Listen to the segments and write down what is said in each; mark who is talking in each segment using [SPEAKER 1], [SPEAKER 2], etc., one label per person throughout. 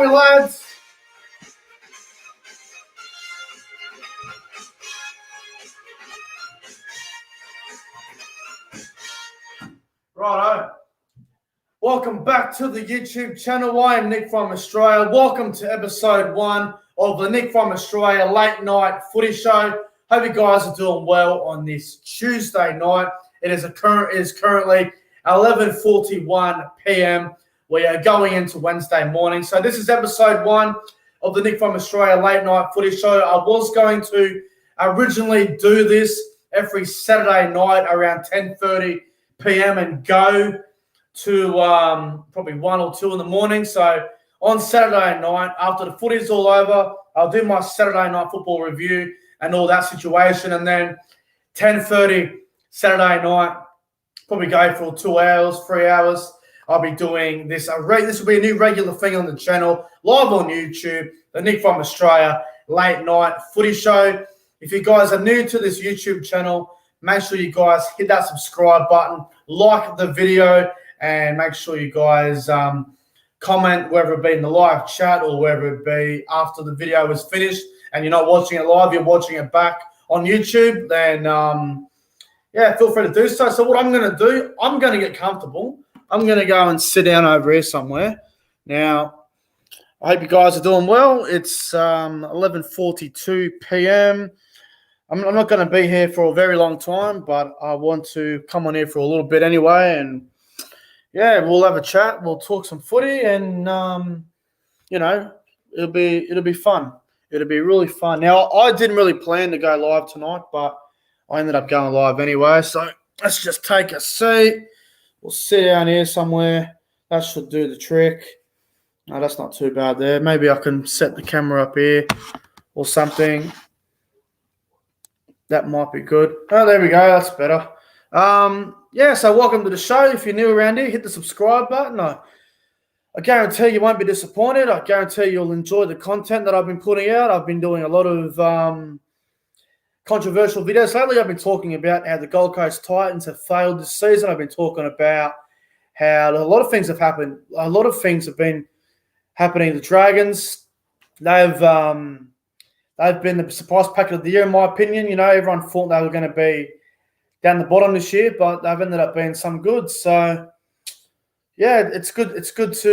[SPEAKER 1] we, lads? Righto. Welcome back to the YouTube channel. I am Nick from Australia. Welcome to episode 1 of the Nick from Australia late night footy show. Hope you guys are doing well on this Tuesday night. It is currently 11:41 p.m. We are going into Wednesday morning. So this is episode 1 of the Nick from Australia late night footy show. I was going to originally do this every Saturday night around 10:30 p.m. and go to probably 1 or 2 in the morning. So on Saturday night, after the footy's all over, I'll do my Saturday night football review and all that situation. And then 10:30 Saturday night, probably go for 2 hours, 3 hours. I'll be doing this. This will be a new regular thing on the channel, live on YouTube, the Nick from Australia late night footy show. If you guys are new to this YouTube channel, make sure you guys hit that subscribe button, like the video, and make sure you guys comment, whether it be in the live chat or whether it be after the video is finished and you're not watching it live, you're watching it back on YouTube, then yeah, feel free to do so. So what I'm going to do, I'm going to get comfortable. I'm going to go and sit down over here somewhere. Now, I hope you guys are doing well. It's 11:42 p.m. I'm not going to be here for a very long time, but I want to come on here for a little bit anyway. And, yeah, we'll have a chat. We'll talk some footy and, you know, it'll be fun. It'll be really fun. Now, I didn't really plan to go live tonight, but I ended up going live anyway. So let's just take a seat. We'll sit down here somewhere. That should do the trick. No, that's not too bad there. Maybe I can set the camera up here or something. That might be good. Oh, there we go. That's better. Yeah, so welcome to the show. If you're new around here, hit the subscribe button. I guarantee you won't be disappointed. I guarantee you'll enjoy the content that I've been putting out. I've been doing a lot of controversial videos lately. I've been talking about how the Gold Coast Titans have failed this season. I've been talking about how a lot of things have happened. A lot of things have been happening. The Dragons, they've been the surprise packet of the year, in my opinion. You know, everyone thought they were going to be down the bottom this year, but they've ended up being some good. So, yeah, it's good. It's good to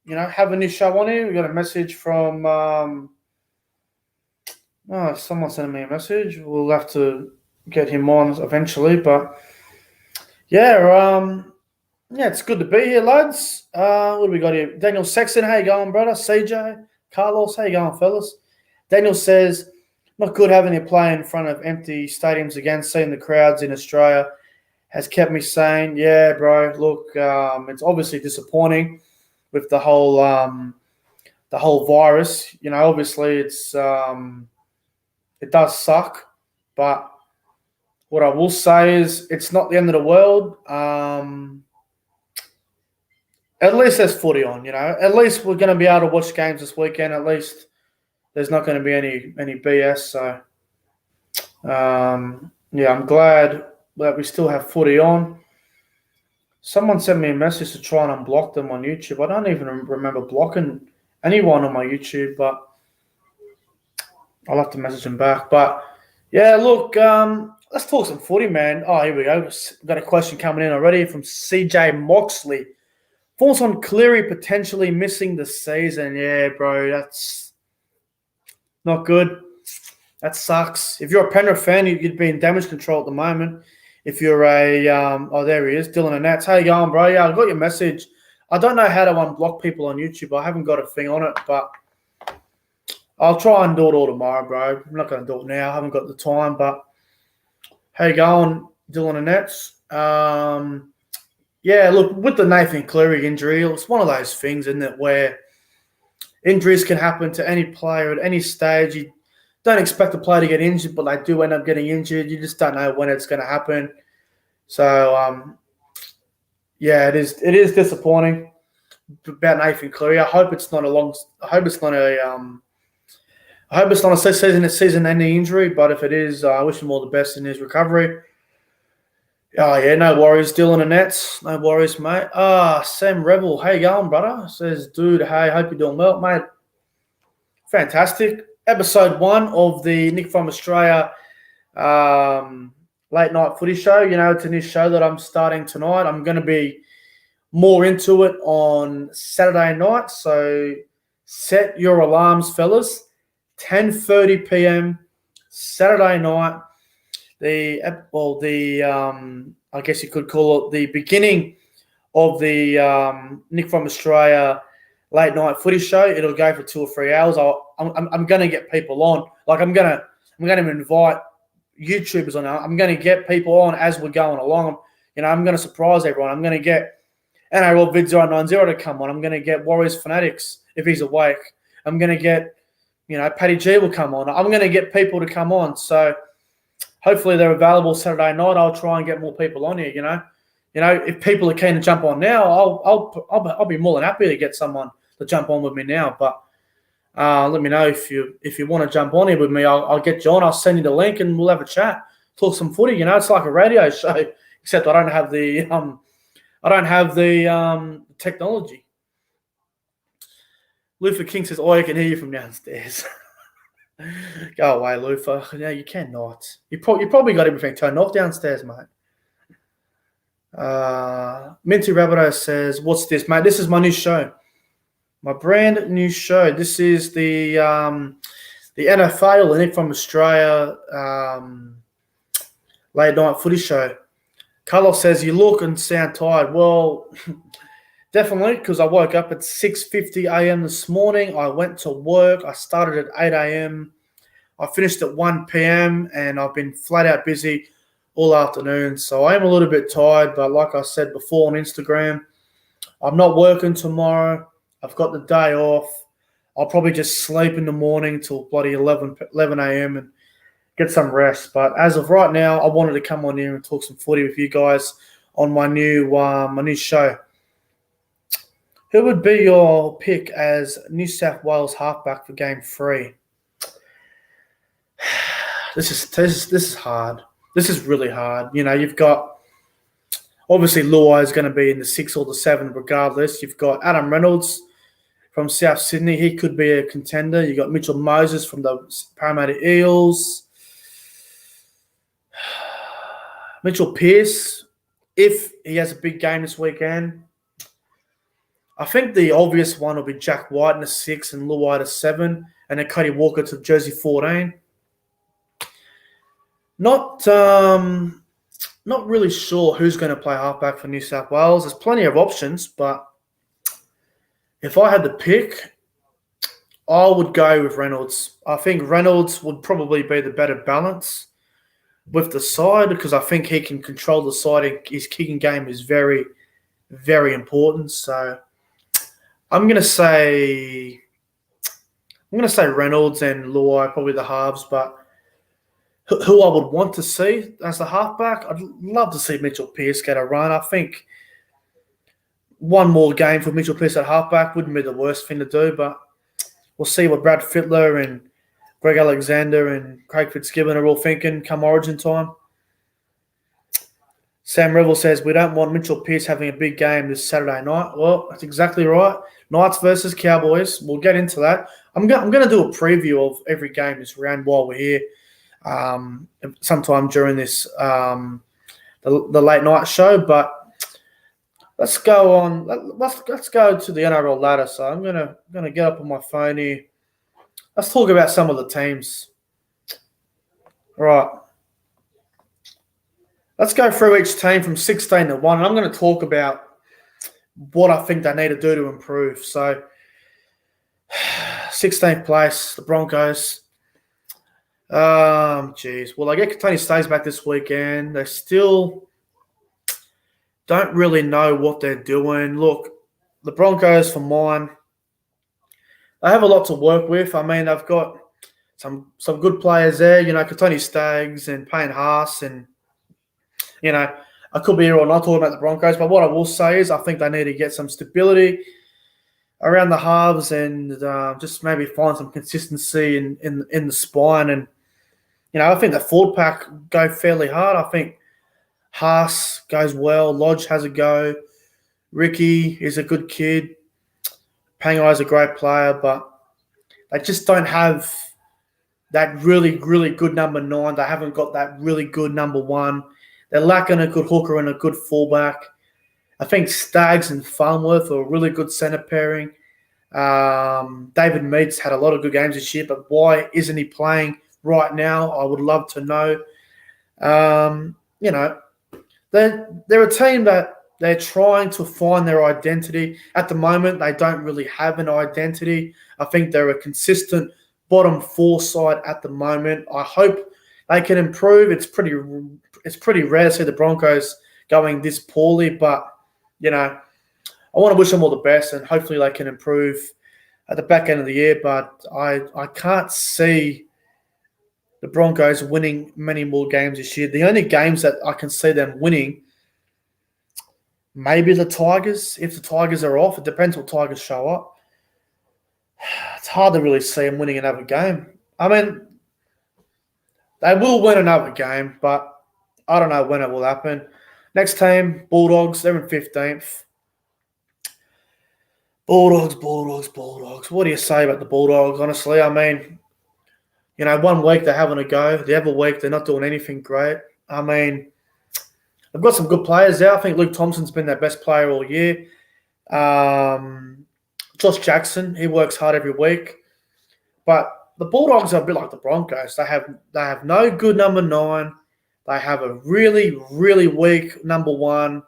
[SPEAKER 1] you know, have a new show on here. We got a message from someone sent me a message. We'll have to get him on eventually, but yeah, it's good to be here, lads. What do we got here? Daniel Sexton, how you going, brother? CJ, Carlos, how you going, fellas? Daniel says, not good having to play in front of empty stadiums again. Seeing the crowds in Australia has kept me sane. Yeah, bro. Look, it's obviously disappointing with the whole virus. You know, obviously it's it does suck, but what I will say is it's not the end of the world. At least there's footy on, you know. At least we're going to be able to watch games this weekend. At least there's not going to be any BS. So, yeah, I'm glad that we still have footy on. Someone sent me a message to try and unblock them on YouTube. I don't even remember blocking anyone on my YouTube, but I'll have to message them back. But, yeah, look, let's talk some footy, man. Oh, here we go. We've got a question coming in already from CJ Moxley. Thoughts on Cleary potentially missing the season? Yeah, bro, that's not good. That sucks. If you're a Penrith fan, you'd be in damage control at the moment. If you're a there he is, Dylan and Nats. How you going, bro? Yeah, I got your message. I don't know how to unblock people on YouTube. I haven't got a thing on it, but I'll try and do it all tomorrow, bro. I'm not going to do it now. I haven't got the time, but how you going, Dylan and Nats? Yeah, look, with the Nathan Cleary injury, it's one of those things, isn't it, where injuries can happen to any player at any stage. You don't expect a player to get injured, but they do end up getting injured. You just don't know when it's going to happen. So, yeah, it is disappointing about Nathan Cleary. I hope it's not a season-ending injury, but if it is, I wish him all the best in his recovery. Oh, yeah, no worries. Dylan and Nets. No worries, mate. Sam Rebel. How you going, brother? Says, dude, hey, hope you're doing well, mate. Fantastic. Episode 1 of the Nick from Australia late night footy show. You know, it's a new show that I'm starting tonight. I'm going to be more into it on Saturday night. So set your alarms, fellas. 10:30 p.m. Saturday night. I guess you could call it the beginning of the Nick from Australia late night footy show. It'll go for 2 or 3 hours. I'm going to get people on. Like I'm going to invite YouTubers on. I'm going to get people on as we're going along. I'm going to surprise everyone. I'm going to get NRL Vid 090 to come on. I'm going to get Warriors Fanatics if he's awake. I'm going to get, Paddy G will come on. I'm going to get people to come on. So hopefully they're available Saturday night. I'll try and get more people on here. If people are keen to jump on now, I'll be more than happy to get someone to jump on with me now. But let me know if you want to jump on here with me. I'll get you on. I'll send you the link and we'll have a chat, talk some footy. It's like a radio show, except I don't have the technology. Lufa King says, "Oh, I can hear you from downstairs." Go away, Lufa. No, you cannot. You probably got everything turned off downstairs, mate. Minty Rabbito says, "What's this, mate? This is my new show, my brand new show. This is the NFL, the Nick from Australia late night footy show." Carlos says, "You look and sound tired." Well, definitely, because I woke up at 6:50 a.m. this morning. I went to work. I started at 8 a.m. I finished at 1 p.m. and I've been flat out busy all afternoon. So I am a little bit tired, but like I said before on Instagram, I'm not working tomorrow. I've got the day off. I'll probably just sleep in the morning till bloody 11 a.m. and get some rest. But as of right now, I wanted to come on here and talk some footy with you guys on my new show. Who would be your pick as New South Wales halfback for Game 3? This is hard. This is really hard. You've got obviously Luai is going to be in the 6 or the 7 regardless. You've got Adam Reynolds from South Sydney. He could be a contender. You've got Mitchell Moses from the Parramatta Eels. Mitchell Pearce, if he has a big game this weekend. I think the obvious one will be Jack White in the 6 and Luai to 7, and then Cody Walker to jersey 14. Not really sure who's going to play halfback for New South Wales. There's plenty of options, but if I had to pick, I would go with Reynolds. I think Reynolds would probably be the better balance with the side because I think he can control the side. His kicking game is very, very important. So I'm going to say Reynolds and Luai, probably the halves, but who I would want to see as the halfback, I'd love to see Mitchell Pearce get a run. I think one more game for Mitchell Pearce at halfback wouldn't be the worst thing to do, but we'll see what Brad Fittler and Greg Alexander and Craig Fitzgibbon are all thinking come Origin time. Sam Revel says, "We don't want Mitchell Pearce having a big game this Saturday night." Well, that's exactly right. Knights versus Cowboys. We'll get into that. I'm going to do a preview of every game this round while we're here. Sometime during this the late night show, but let's go on. Let's go to the NRL ladder. So I'm gonna get up on my phone here. Let's talk about some of the teams. All right. Let's go through each team from 16 to 1, and I'm going to talk about what I think they need to do to improve. So 16th place, the Broncos. Well, I get Tony Stays back this weekend. They still don't really know what they're doing. Look, the Broncos, for mine, they have a lot to work with. I mean, they've got some good players there, Tony Staggs and Payne Haas. And, I could be here or not talking about the Broncos, but what I will say is I think they need to get some stability around the halves and just maybe find some consistency in the spine. And, I think the forward pack go fairly hard. I think Haas goes well. Lodge has a go. Ricky is a good kid. Pangai is a great player, but they just don't have that really, really good number 9. They haven't got that really good number 1. They're lacking a good hooker and a good fullback. I think Staggs and Farnworth are a really good centre pairing. David Mead's had a lot of good games this year, but why isn't he playing right now? I would love to know. They're a team that they're trying to find their identity. At the moment, they don't really have an identity. I think they're a consistent bottom 4 side at the moment. I hope they can improve. It's pretty rare to see the Broncos going this poorly, but I want to wish them all the best, and hopefully they can improve at the back end of the year. But I can't see the Broncos winning many more games this year. The only games that I can see them winning, maybe the Tigers. If the Tigers are off, it depends what Tigers show up. It's hard to really see them winning another game. I mean, they will win another game, but I don't know when it will happen. Next team, Bulldogs. They're in 15th. Bulldogs. What do you say about the Bulldogs, honestly? I mean, 1 week they're having a go. The other week they're not doing anything great. I mean, they've got some good players there. I think Luke Thompson's been their best player all year. Josh Jackson, he works hard every week. But the Bulldogs are a bit like the Broncos. They have no good number 9. They have a really, really weak number 1.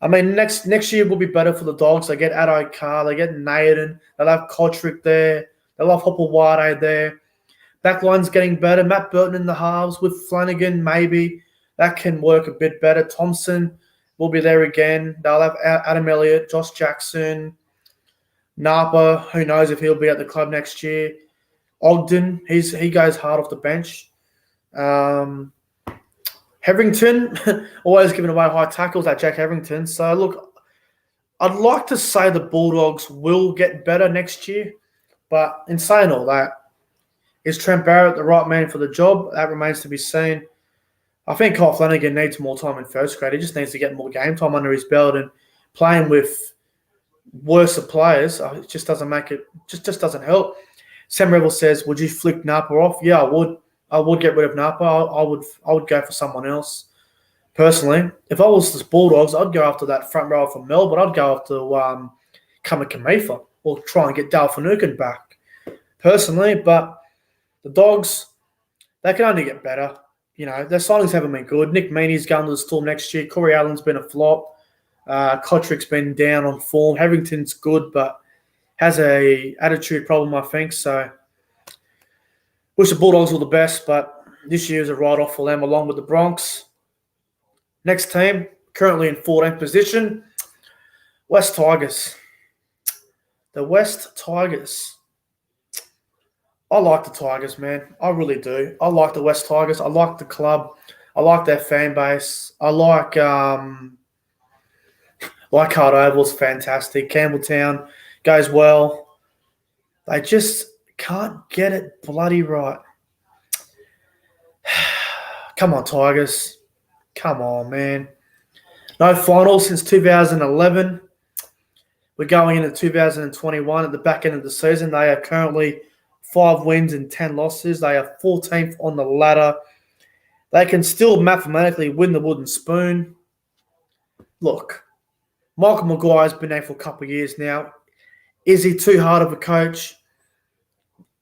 [SPEAKER 1] I mean, next year will be better for the Dogs. They get Addo Carr, they get Naden, they'll have Kotrick there, they'll have Hopewade there. Backline's getting better. Matt Burton in the halves with Flanagan, maybe. That can work a bit better. Thompson will be there again. They'll have Adam Elliott, Josh Jackson, Napa. Who knows if he'll be at the club next year. Ogden, he goes hard off the bench. Hetherington, always giving away high tackles, that Jack Hetherington. So, look, I'd like to say the Bulldogs will get better next year. But in saying all that, is Trent Barrett the right man for the job? That remains to be seen. I think Kyle Flanagan needs more time in first grade. He just needs to get more game time under his belt, and playing with worse players, it just doesn't make it. Just doesn't help. Sam Revel says, "Would you flick Napa off?" Yeah, I would. I would get rid of Napa. I would go for someone else. Personally, if I was the Bulldogs, I'd go after that front row from Melbourne. I'd go after Kamikamifa or try and get Dale Finucane back. Personally, but the Dogs, they can only get better. Their signings haven't been good. Nick Meaney's going to the Storm next year. Corey Allen's been a flop. Kotrick's been down on form. Hetherington's good, but has a attitude problem, I think. So, wish the Bulldogs all the best, but this year is a write-off for them along with the Bronx. Next team, currently in 14th position, West Tigers. The West Tigers. I like the Tigers, man. I really do. I like the West Tigers. I like the club. I like their fan base. I like Hard Oval's fantastic. Campbelltown goes well. They just can't get it bloody right. Come on, Tigers. Come on, man. No final since 2011. We're going into 2021 at the back end of the season. They are currently 5 wins and 10 losses. They are 14th on the ladder. They can still mathematically win the wooden spoon. Look, Michael Maguire's been there for a couple of years now. Is he too hard of a coach?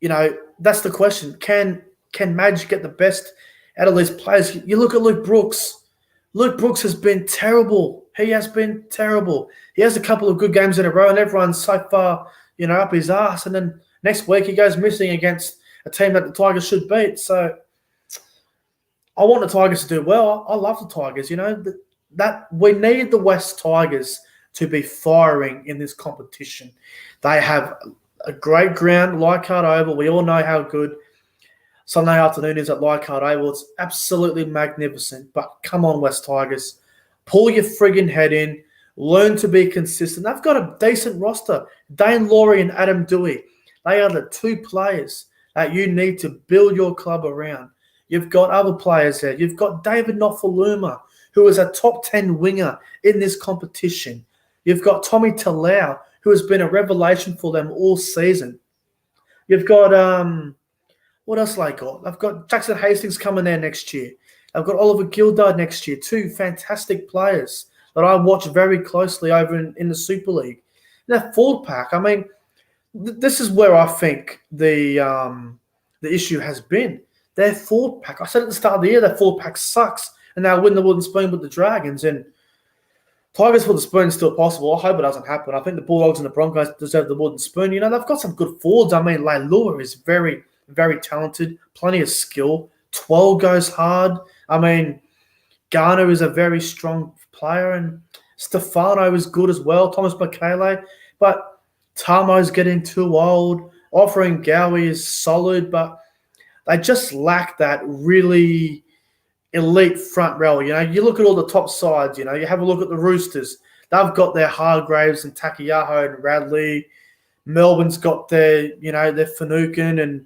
[SPEAKER 1] That's the question. Can Madge get the best out of these players? You look at Luke Brooks. Luke Brooks has been terrible. He has been terrible. He has a couple of good games in a row, and everyone's so far, up his ass. And then next week he goes missing against a team that the Tigers should beat. So I want the Tigers to do well. I love the Tigers. That we need the West Tigers to be firing in this competition. They have a great ground, Leichhardt Oval. We all know how good Sunday afternoon is at Leichhardt Oval. It's absolutely magnificent. But come on, West Tigers. Pull your friggin' head in. Learn to be consistent. They've got a decent roster. Dane Laurie and Adam Dewey. They are the 2 players that you need to build your club around. You've got other players there. You've got David Nofaluma, who is a top 10 winger in this competition. You've got Tommy Talau, who has been a revelation for them all season. You've got, what else have I got? I've got Jackson Hastings coming there next year. I've got Oliver Gildard next year. Two fantastic players that I watch very closely over in the Super League. And that forward pack, I mean, this is where I think the issue has been. Their forward pack, I said at the start of the year, their forward pack sucks, and they'll win the wooden spoon with the Dragons. And Tigers for the spoon is still possible. I hope it doesn't happen. I think the Bulldogs and the Broncos deserve the wooden spoon. You know, they've got some good forwards. I mean, Leilua is very, very talented, plenty of skill. 12 goes hard. I mean, Garner is a very strong player, and Stefano is good as well. Thomas Makele, but Tamo's getting too old. Offering Gowie is solid, but they just lack that really elite front row. You know, you look at all the top sides, you know, you have a look at the Roosters. They've got their Hargraves and Takiyaho and Radley. Melbourne's got their, you know, their Finucane and,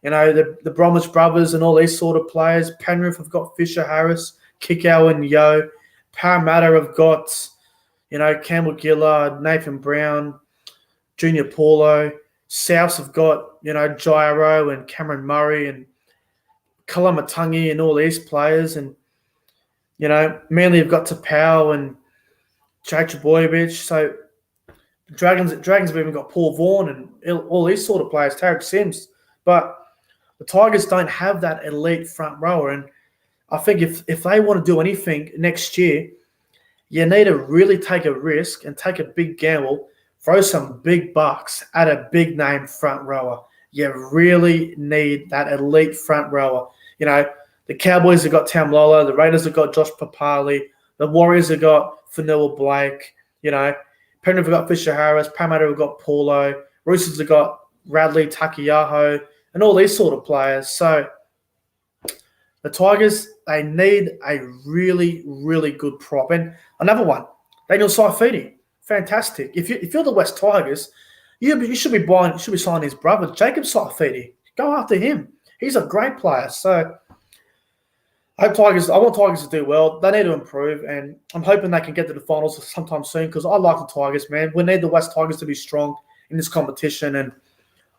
[SPEAKER 1] you know, the Bromwich brothers and all these sort of players. Penrith have got Fisher Harris, Kikau and Yo. Parramatta have got, you know, Campbell Gillard, Nathan Brown, Junior Paulo. Souths have got, you know, Jairo and Cameron Murray and Kalamatangi and all these players. And, you know, Manly have got Tapau and Jake Trbojevic. So Dragons have even got Paul Vaughan and all these sort of players, Tarek Sims. But the Tigers don't have that elite front rower. And I think if they want to do anything next year, you need to really take a risk and take a big gamble, throw some big bucks at a big name front rower. You really need that elite front rower. You know, the Cowboys have got Tamlola, the Raiders have got Josh Papali, the Warriors have got Fanua Blake, you know, Penrith have got Fisher Harris, Parramatta have got Paulo, Roosters have got Radley, Takiyaho, and all these sort of players. So the Tigers, they need a really, really good prop. And another one, Daniel Saifiti. Fantastic. If you're the West Tigers, you should be signing his brother, Jacob Saifiti. Go after him. He's a great player. So I want Tigers to do well. They need to improve, and I'm hoping they can get to the finals sometime soon because I like the Tigers, man. We need the West Tigers to be strong in this competition, and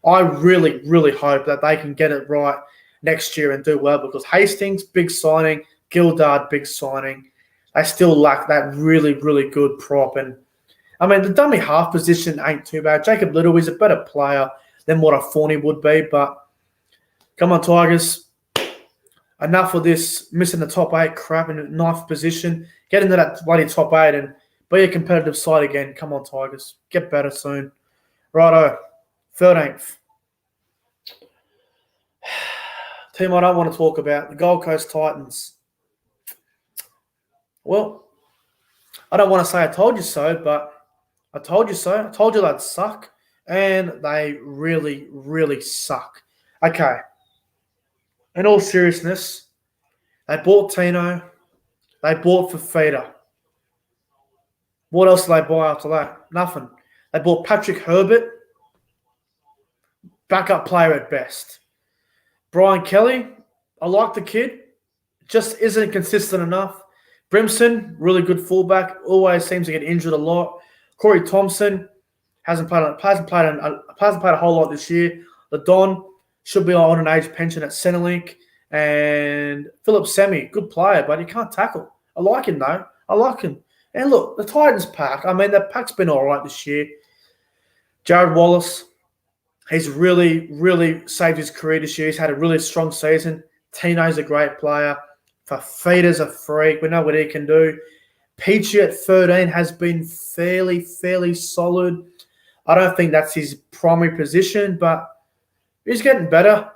[SPEAKER 1] I really, really hope that they can get it right next year and do well because Hastings, big signing, Gildard, big signing. They still lack that really, really good prop. And I mean, the dummy half position ain't too bad. Jacob Little is a better player than what a Footy would be, but come on, Tigers. Enough of this missing the top 8 crap in ninth position. Get into that bloody top 8 and be a competitive side again. Come on, Tigers. Get better soon. Righto. 13th. Team I don't want to talk about, the Gold Coast Titans. Well, I don't want to say I told you so, but I told you so. I told you they'd suck, and they really, really suck. Okay. In all seriousness, they bought Tino. They bought Fafita. What else did they buy after that? Nothing. They bought Patrick Herbert, backup player at best. Brian Kelly, I like the kid, just isn't consistent enough. Brimson, really good fullback, always seems to get injured a lot. Corey Thompson hasn't played a whole lot this year. The Don should be on an age pension at Centrelink. And Philip Semi, good player, but he can't tackle. I like him, though. I like him. And look, the Titans pack, I mean, the pack's been all right this year. Jared Wallace, he's really, really saved his career this year. He's had a really strong season. Tino's a great player. Fafita's a freak. We know what he can do. Peachy at 13 has been fairly solid. I don't think that's his primary position, but he's getting better.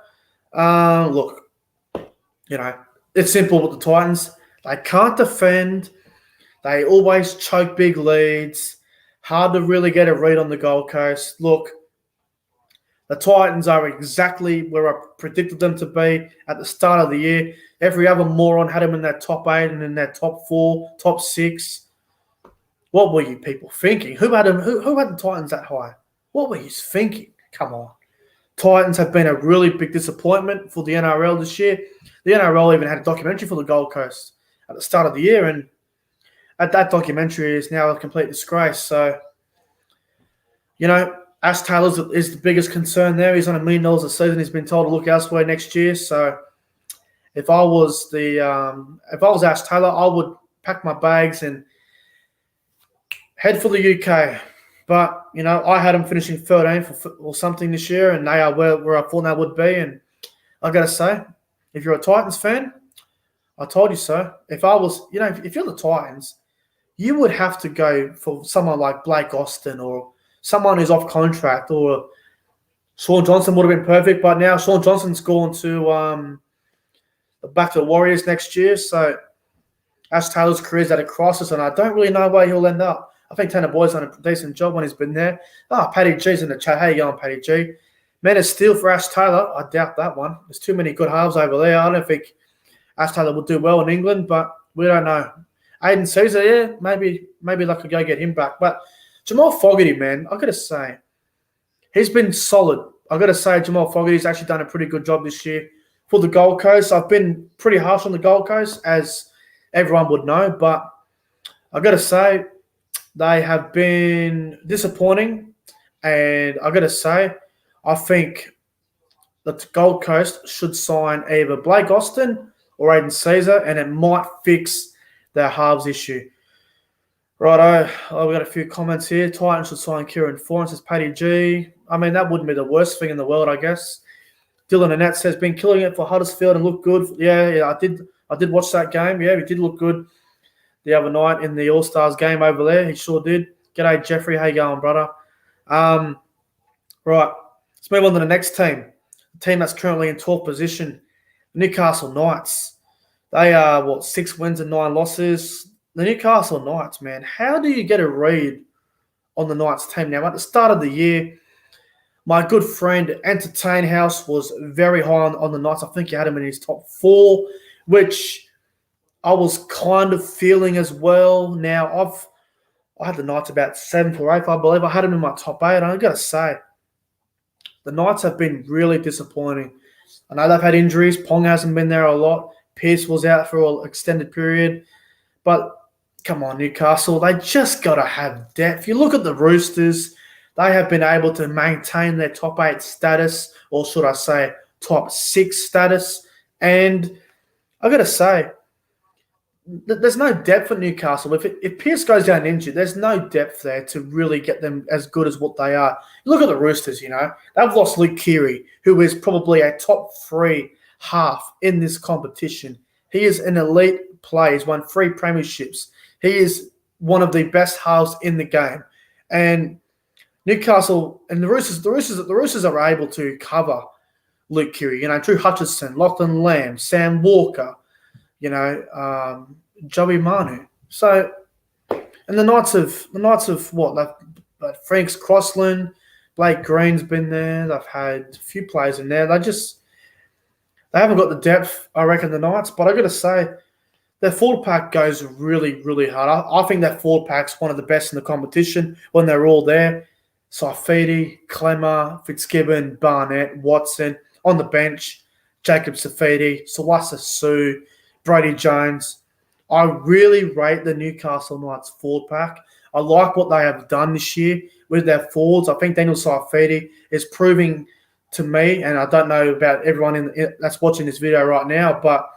[SPEAKER 1] Look, you know, it's simple with the Titans. They can't defend. They always choke big leads. Hard to really get a read on the Gold Coast. Look, the Titans are exactly where I predicted them to be at the start of the year. Every other moron had them in their top 8 and in their top 4, top 6. What were you people thinking? Who had them? Who had the Titans that high? What were you thinking? Come on. Titans have been a really big disappointment for the NRL this year. The NRL even had a documentary for the Gold Coast at the start of the year, and that documentary is now a complete disgrace. So, Ash Taylor is the biggest concern there. He's on $1 million a season. He's been told to look elsewhere next year. So, if I was Ash Taylor, I would pack my bags and head for the UK. But, I had them finishing 13th or something this year, and they are where I thought they would be. And I got to say, if you're a Titans fan, I told you so. If I was, if you're the Titans, you would have to go for someone like Blake Austin or someone who's off contract, or Sean Johnson would have been perfect. But now Sean Johnson's gone to back to the Warriors next year. So Ash Taylor's career's at a crisis, and I don't really know where he'll end up. I think Tanner Boyd's done a decent job when he's been there. Paddy G's in the chat. How you going, Paddy G? Man, a steal for Ash Taylor. I doubt that one. There's too many good halves over there. I don't think Ash Taylor will do well in England, but we don't know. Aiden Caesar, yeah, maybe they could go get him back. But Jamal Fogarty, man, I got to say, he's been solid. I got to say, Jamal Fogarty's actually done a pretty good job this year for the Gold Coast. I've been pretty harsh on the Gold Coast, as everyone would know, but I got to say, they have been disappointing, and I got to say, I think that the Gold Coast should sign either Blake Austin or Aiden Caesar, and it might fix their halves issue. Righto, we've got a few comments here. Titans should sign Kieran Foran, says Paddy G. I mean, that wouldn't be the worst thing in the world, I guess. Dylan Annette says, been killing it for Huddersfield and looked good. Yeah, I did watch that game. Yeah, he did look good the other night in the All-Stars game over there. He sure did. G'day, Jeffrey. How you going, brother? Right, let's move on to the next team. The team that's currently in 12th position, Newcastle Knights. They are, 6 wins and 9 losses. The Newcastle Knights, man, how do you get a read on the Knights team now? At the start of the year, my good friend Entertain House was very high on the Knights. I think he had him in his top 4, which I was kind of feeling as well. Now, I had the Knights about 7th or 8th, I believe. I had them in my top 8. And I got to say, the Knights have been really disappointing. I know they've had injuries. Pong hasn't been there a lot. Pearce was out for an extended period. But come on, Newcastle, they just got to have depth. You look at the Roosters, they have been able to maintain their top 8 status, or should I say top 6 status. And I got to say, there's no depth at Newcastle. If Pearce goes down injured, there's no depth there to really get them as good as what they are. Look at the Roosters, they've lost Luke Keary, who is probably a top 3 half in this competition. He is an elite player. He's won 3 premierships. He is one of the best halves in the game. And Newcastle and the Roosters are able to cover Luke Keary. Drew Hutchison, Lachlan Lamb, Sam Walker, Joey Manu. So, and the Knights of what? Like Frank's Crossland, Blake Green's been there. They've had a few players in there. They haven't got the depth, I reckon, the Knights. But I got to say, their forward pack goes really, really hard. I think their forward pack's one of the best in the competition when they're all there. Saifidi, Clemmer, Fitzgibbon, Barnett, Watson. On the bench, Jacob Saifidi, Sawasa Sue, Brady Jones. I really rate the Newcastle Knights forward pack. I like what they have done this year with their forwards. I think Daniel Saifidi is proving to me, and I don't know about everyone that's watching this video right now, but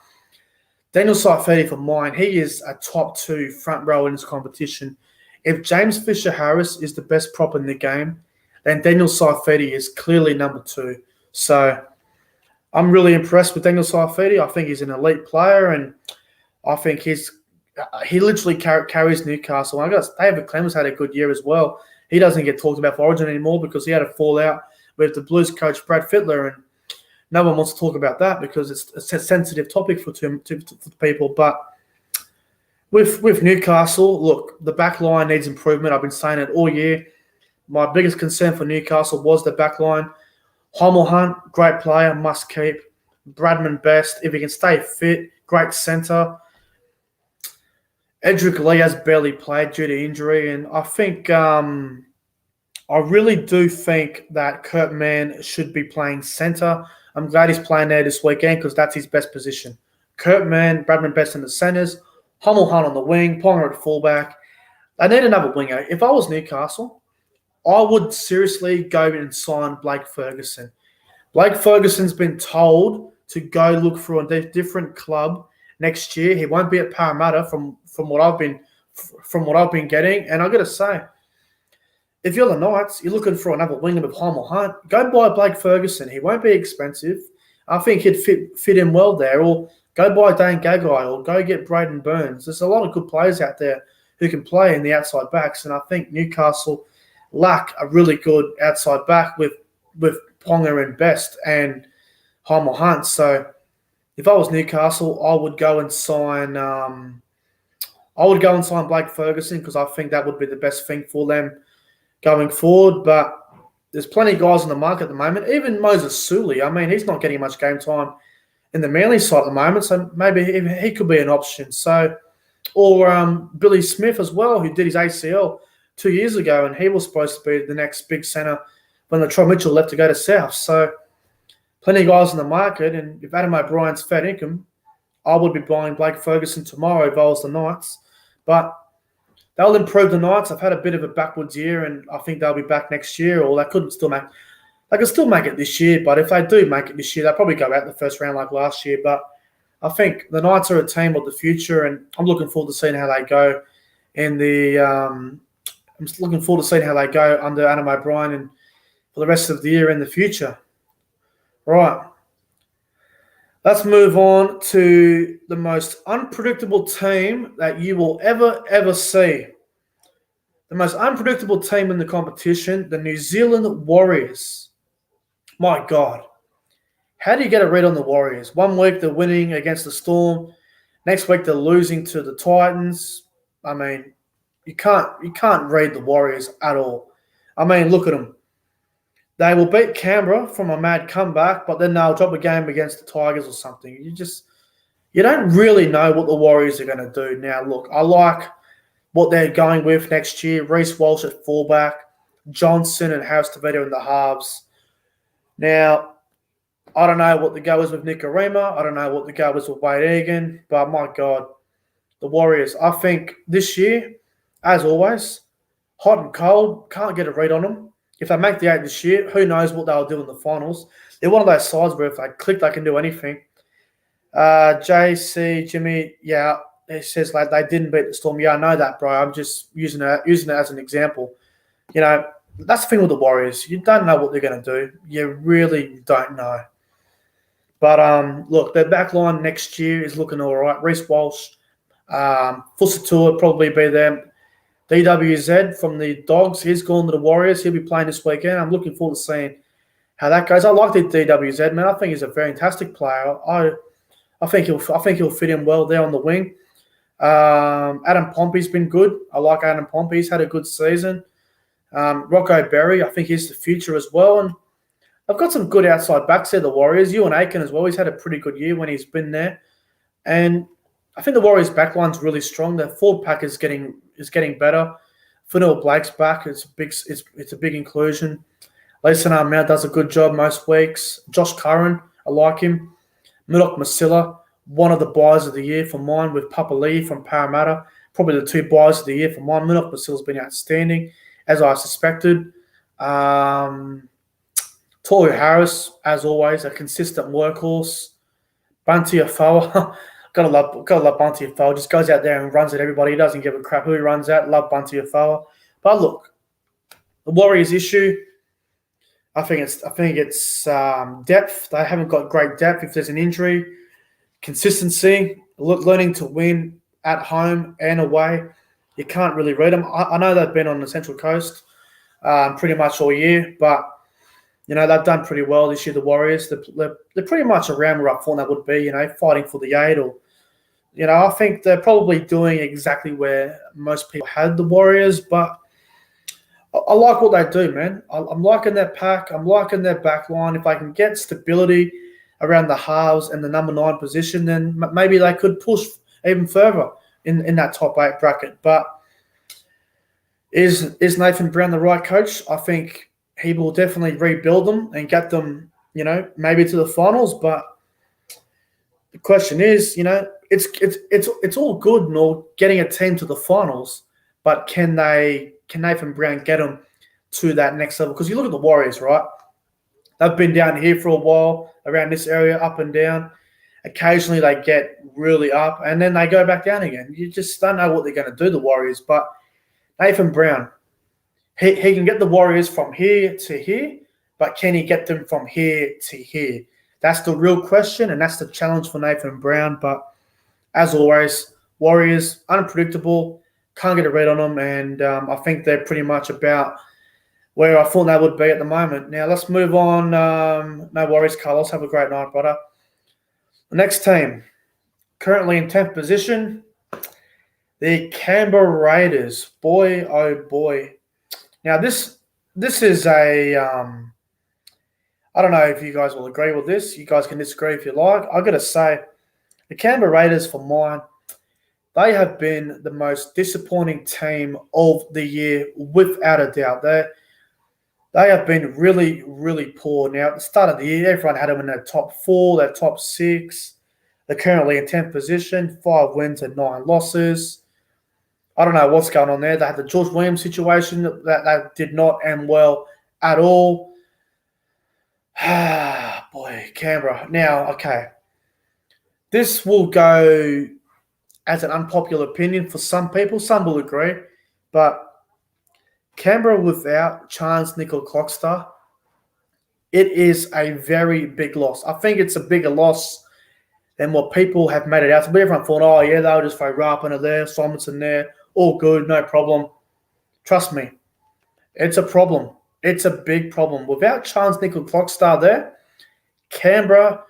[SPEAKER 1] Daniel Saifidi, for mine, he is a top 2 front row in this competition. If James Fisher-Harris is the best prop in the game, then Daniel Saifidi is clearly number 2. So I'm really impressed with Daniel Saifidi. I think he's an elite player, and I think he literally carries Newcastle. I guess David Clemens had a good year as well. He doesn't get talked about for Origin anymore because he had a fallout with the Blues coach Brad Fittler, and no one wants to talk about that because it's a sensitive topic for people. But with Newcastle, look, the back line needs improvement. I've been saying it all year. My biggest concern for Newcastle was the back line. Hommel Hunt, great player, must keep. Bradman Best, if he can stay fit, great centre. Edric Lee has barely played due to injury, and I think I really do think that Kurt Mann should be playing centre. I'm glad he's playing there this weekend because that's his best position. Kurt Mann, Bradman Best in the centres, Hummel Hunt on the wing, Ponga at fullback. They need another winger. If I was Newcastle, I would seriously go and sign Blake Ferguson. Blake Ferguson's been told to go look for a different club next year. He won't be at Parramatta from what I've been getting. And I got to say, if you're the Knights, you're looking for another winger with Hummel Hunt, go buy Blake Ferguson. He won't be expensive. I think he'd fit in well there. Or go buy Dane Gagai or go get Braden Burns. There's a lot of good players out there who can play in the outside backs. And I think Newcastle lack a really good outside back with Ponga and Best and Hummel Hunt. So if I was Newcastle, I would go and sign Blake Ferguson because I think that would be the best thing for them going forward. But there's plenty of guys on the market at the moment. Even Moses Sully, I mean, he's not getting much game time in the Manly side at the moment, so maybe he could be an option. So, or Billy Smith as well, who did his ACL 2 years ago, and he was supposed to be the next big centre when Latrell Mitchell left to go to South. So, plenty of guys on the market, and if Adam O'Brien's fed income, I would be buying Blake Ferguson tomorrow if I was the Knights. But they'll improve the Knights. I've had a bit of a backwards year, and I think they'll be back next year, or they could still make it this year. But if they do make it this year, they'll probably go out in the first round like last year. But I think the Knights are a team of the future, and I'm looking forward to seeing how they go I'm just looking forward to seeing how they go under Adam O'Brien and for the rest of the year in the future. Right. Let's move on to the most unpredictable team that you will ever see. The most unpredictable team in the competition, the New Zealand Warriors. My God. How do you get a read on the Warriors? 1 week they're winning against the Storm. Next week they're losing to the Titans. I mean, you can't read the Warriors at all. I mean, look at them. They will beat Canberra from a mad comeback, but then they'll drop a game against the Tigers or something. You don't really know what the Warriors are going to do. Now, look, I like what they're going with next year. Reece Walsh at fullback, Johnson and Harris Tavita in the halves. Now, I don't know what the go is with Nick Arima. I don't know what the go is with Wade Egan, but my God, the Warriors, I think this year, as always, hot and cold, can't get a read on them. If they make the 8 this year, who knows what they'll do in the finals. They're one of those sides where if they click, they can do anything. JC, Jimmy, yeah, he says like they didn't beat the Storm. Yeah, I know that, bro. I'm just using it as an example. You know, that's the thing with the Warriors. You don't know what they're going to do. You really don't know. But, look, their back line next year is looking all right. Reece Walsh, Fusatua would probably be there. DWZ from the Dogs, he's gone to the Warriors. He'll be playing this weekend. I'm looking forward to seeing how that goes. I like the DWZ, man. I think he's a fantastic player. I think he'll fit in well there on the wing. Adam Pompey's been good. I like Adam Pompey. He's had a good season. Rocco Berry, I think he's the future as well. And I've got some good outside backs there, the Warriors. Ewan Aiken as well. He's had a pretty good year when he's been there. And I think the Warriors' backline's really strong. Their forward pack is getting better. Funil Blake's back. It's a big inclusion. Leeson Armand does a good job most weeks. Josh Curran, I like him. Murdoch Masilla, one of the buys of the year for mine with Papa Lee from Parramatta. Probably the 2 buys of the year for mine. Murdoch Masilla's been outstanding, as I suspected. Toru Harris, as always, a consistent workhorse. Bunty Afoa. Gotta love Bunty Afoa. Just goes out there and runs at everybody. He doesn't give a crap who he runs at. Love Bunty Afoa. But look, the Warriors' issue, I think it's depth. They haven't got great depth. If there's an injury, consistency, learning to win at home and away, you can't really read them. I know they've been on the Central Coast pretty much all year, but you know they've done pretty well this year. The Warriors, they're pretty much around where I thought they would be. You know, fighting for the 8 or. You know, I think they're probably doing exactly where most people had the Warriors, but I like what they do, man. I'm liking their pack. I'm liking their back line. If I can get stability around the halves and the number 9 position, then maybe they could push even further in that top 8 bracket. But is Nathan Brown the right coach? I think he will definitely rebuild them and get them, you know, maybe to the finals. But the question is, you know, it's all good and all getting a team to the finals, but can Nathan Brown get them to that next level? Because you look at the Warriors, right? They've been down here for a while, around this area, up and down. Occasionally they get really up, and then they go back down again. You just don't know what they're going to do, the Warriors. But Nathan Brown, he can get the Warriors from here to here, but can he get them from here to here? That's the real question, and that's the challenge for Nathan Brown. But as always, Warriors, unpredictable, can't get a read on them, and I think they're pretty much about where I thought they would be at the moment. Now, let's move on. No worries, Carlos. Have a great night, brother. The next team, currently in 10th position, the Canberra Raiders. Boy, oh boy. Now, this is a I don't know if you guys will agree with this. You guys can disagree if you like. I've got to say, the Canberra Raiders, for mine, they have been the most disappointing team of the year, without a doubt. They have been really, really poor. Now, at the start of the year, everyone had them in their top 4, their top 6. They're currently in 10th position, 5 wins and 9 losses. I don't know what's going on there. They had the George Williams situation that did not end well at all. Boy, Canberra. Now, okay. This will go as an unpopular opinion for some people. Some will agree. But Canberra without Chance Nickel-Clockstar, it is a very big loss. I think it's a bigger loss than what people have made it out to be. Everyone thought, oh, yeah, they'll just throw Rapana there, Simonson there, all good, no problem. Trust me, it's a problem. It's a big problem. Without Chance Nickel-Clockstar there, Canberra,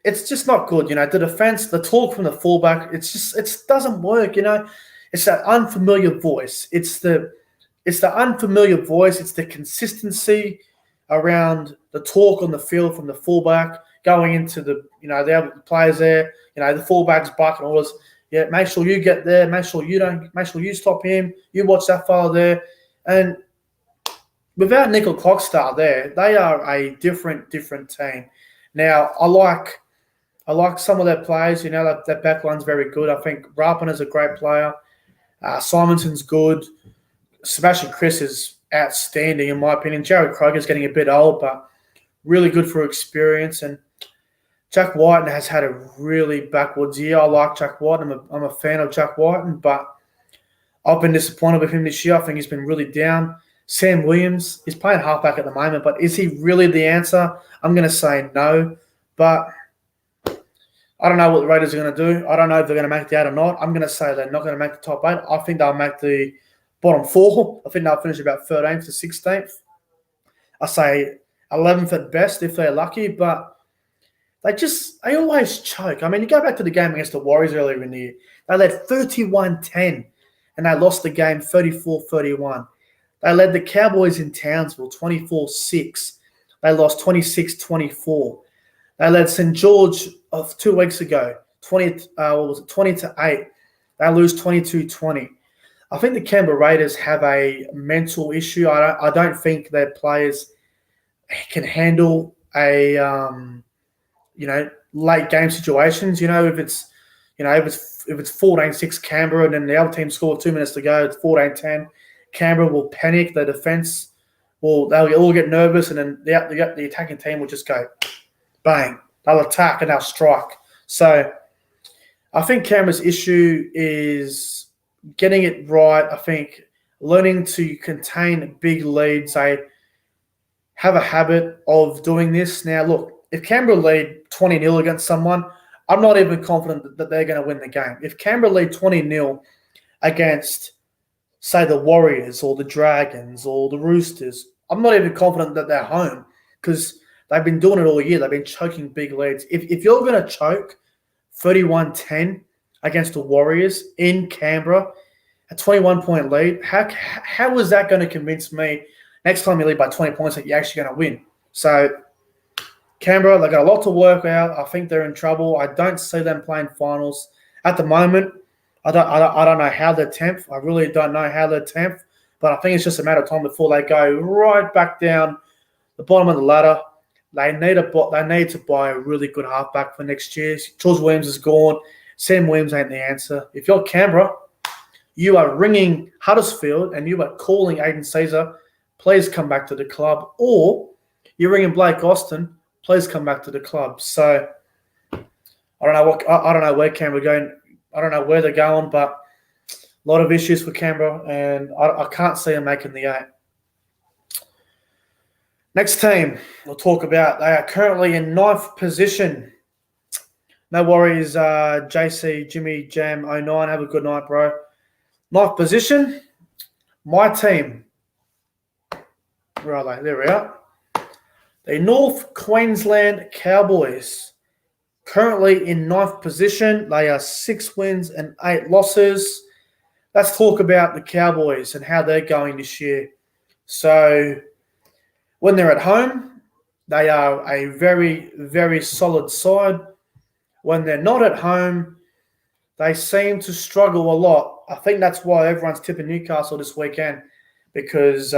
[SPEAKER 1] it's just not good. You know, the defense, the talk from the fullback, it doesn't work. You know, it's that unfamiliar voice. It's the unfamiliar voice. It's the consistency around the talk on the field from the fullback going into the other players there. You know, the fullback's barking orders. Yeah, make sure you get there. Make sure you stop him. You watch that fellow there. And without Nickel-Clockstar there, they are a different team. Now, I like some of their players. You know, that back line's very good. I think Rapana's a great player. Simonson's good. Sebastian Chris is outstanding, in my opinion. Jared Kroger's getting a bit old, but really good for experience. And Jack Whiten has had a really backwards year. I like Jack Whiten. I'm a fan of Jack Whiten, but I've been disappointed with him this year. I think he's been really down. Sam Williams is playing halfback at the moment, but is he really the answer? I'm going to say no, but I don't know what the Raiders are going to do. I don't know if they're going to make the 8 or not. I'm going to say they're not going to make the top 8. I think they'll make the bottom 4. I think they'll finish about 13th to 16th. I say 11th at best if they're lucky, but they always choke. I mean, you go back to the game against the Warriors earlier in the year. They led 31-10, and they lost the game 34-31. They led the Cowboys in Townsville 24-6. They lost 26-24. They led St. George of 2 weeks ago 20-8. They lose 22-20. I think the Canberra Raiders have a mental issue. I don't think their players can handle a late game situations. You know, if it's 14-6 Canberra and then the other team score 2 minutes to go, it's 14-10. Canberra will panic. The defense they'll all get nervous, and then the attacking team will just go bang. They'll attack and they'll strike. So I think Canberra's issue is getting it right. I think learning to contain big leads. They have a habit of doing this. Now, look, if Canberra lead 20-0 against someone, I'm not even confident that they're going to win the game. If Canberra lead 20-0 against, say, the Warriors or the Dragons or the Roosters, I'm not even confident that they're home because they've been doing it all year. They've been choking big leads. If you're going to choke 31-10 against the Warriors in Canberra, a 21-point lead, how is that going to convince me next time you lead by 20 points that you're actually going to win? So Canberra, they've got a lot to work out. I think they're in trouble. I don't see them playing finals at the moment. I don't know how they're 10th. I really don't know how they're 10th. But I think it's just a matter of time before they go right back down the bottom of the ladder. They need to buy a really good halfback for next year. George Williams is gone. Sam Williams ain't the answer. If you're Canberra, you are ringing Huddersfield and you are calling Aiden Caesar, please come back to the club. Or you're ringing Blake Austin, please come back to the club. So I don't know where Canberra are going. I don't know where they're going, but a lot of issues for Canberra, and I can't see them making the 8. Next team we'll talk about. They are currently in 9th position. No worries, JC, Jimmy, Jam, 09. Have a good night, bro. 9th position, my team. Where are they? There we are. The North Queensland Cowboys. Currently in 9th position. They are 6 wins and 8 losses. Let's talk about the Cowboys and how they're going this year. So when they're at home, they are a very, very solid side. When they're not at home, they seem to struggle a lot. I think that's why everyone's tipping Newcastle this weekend, because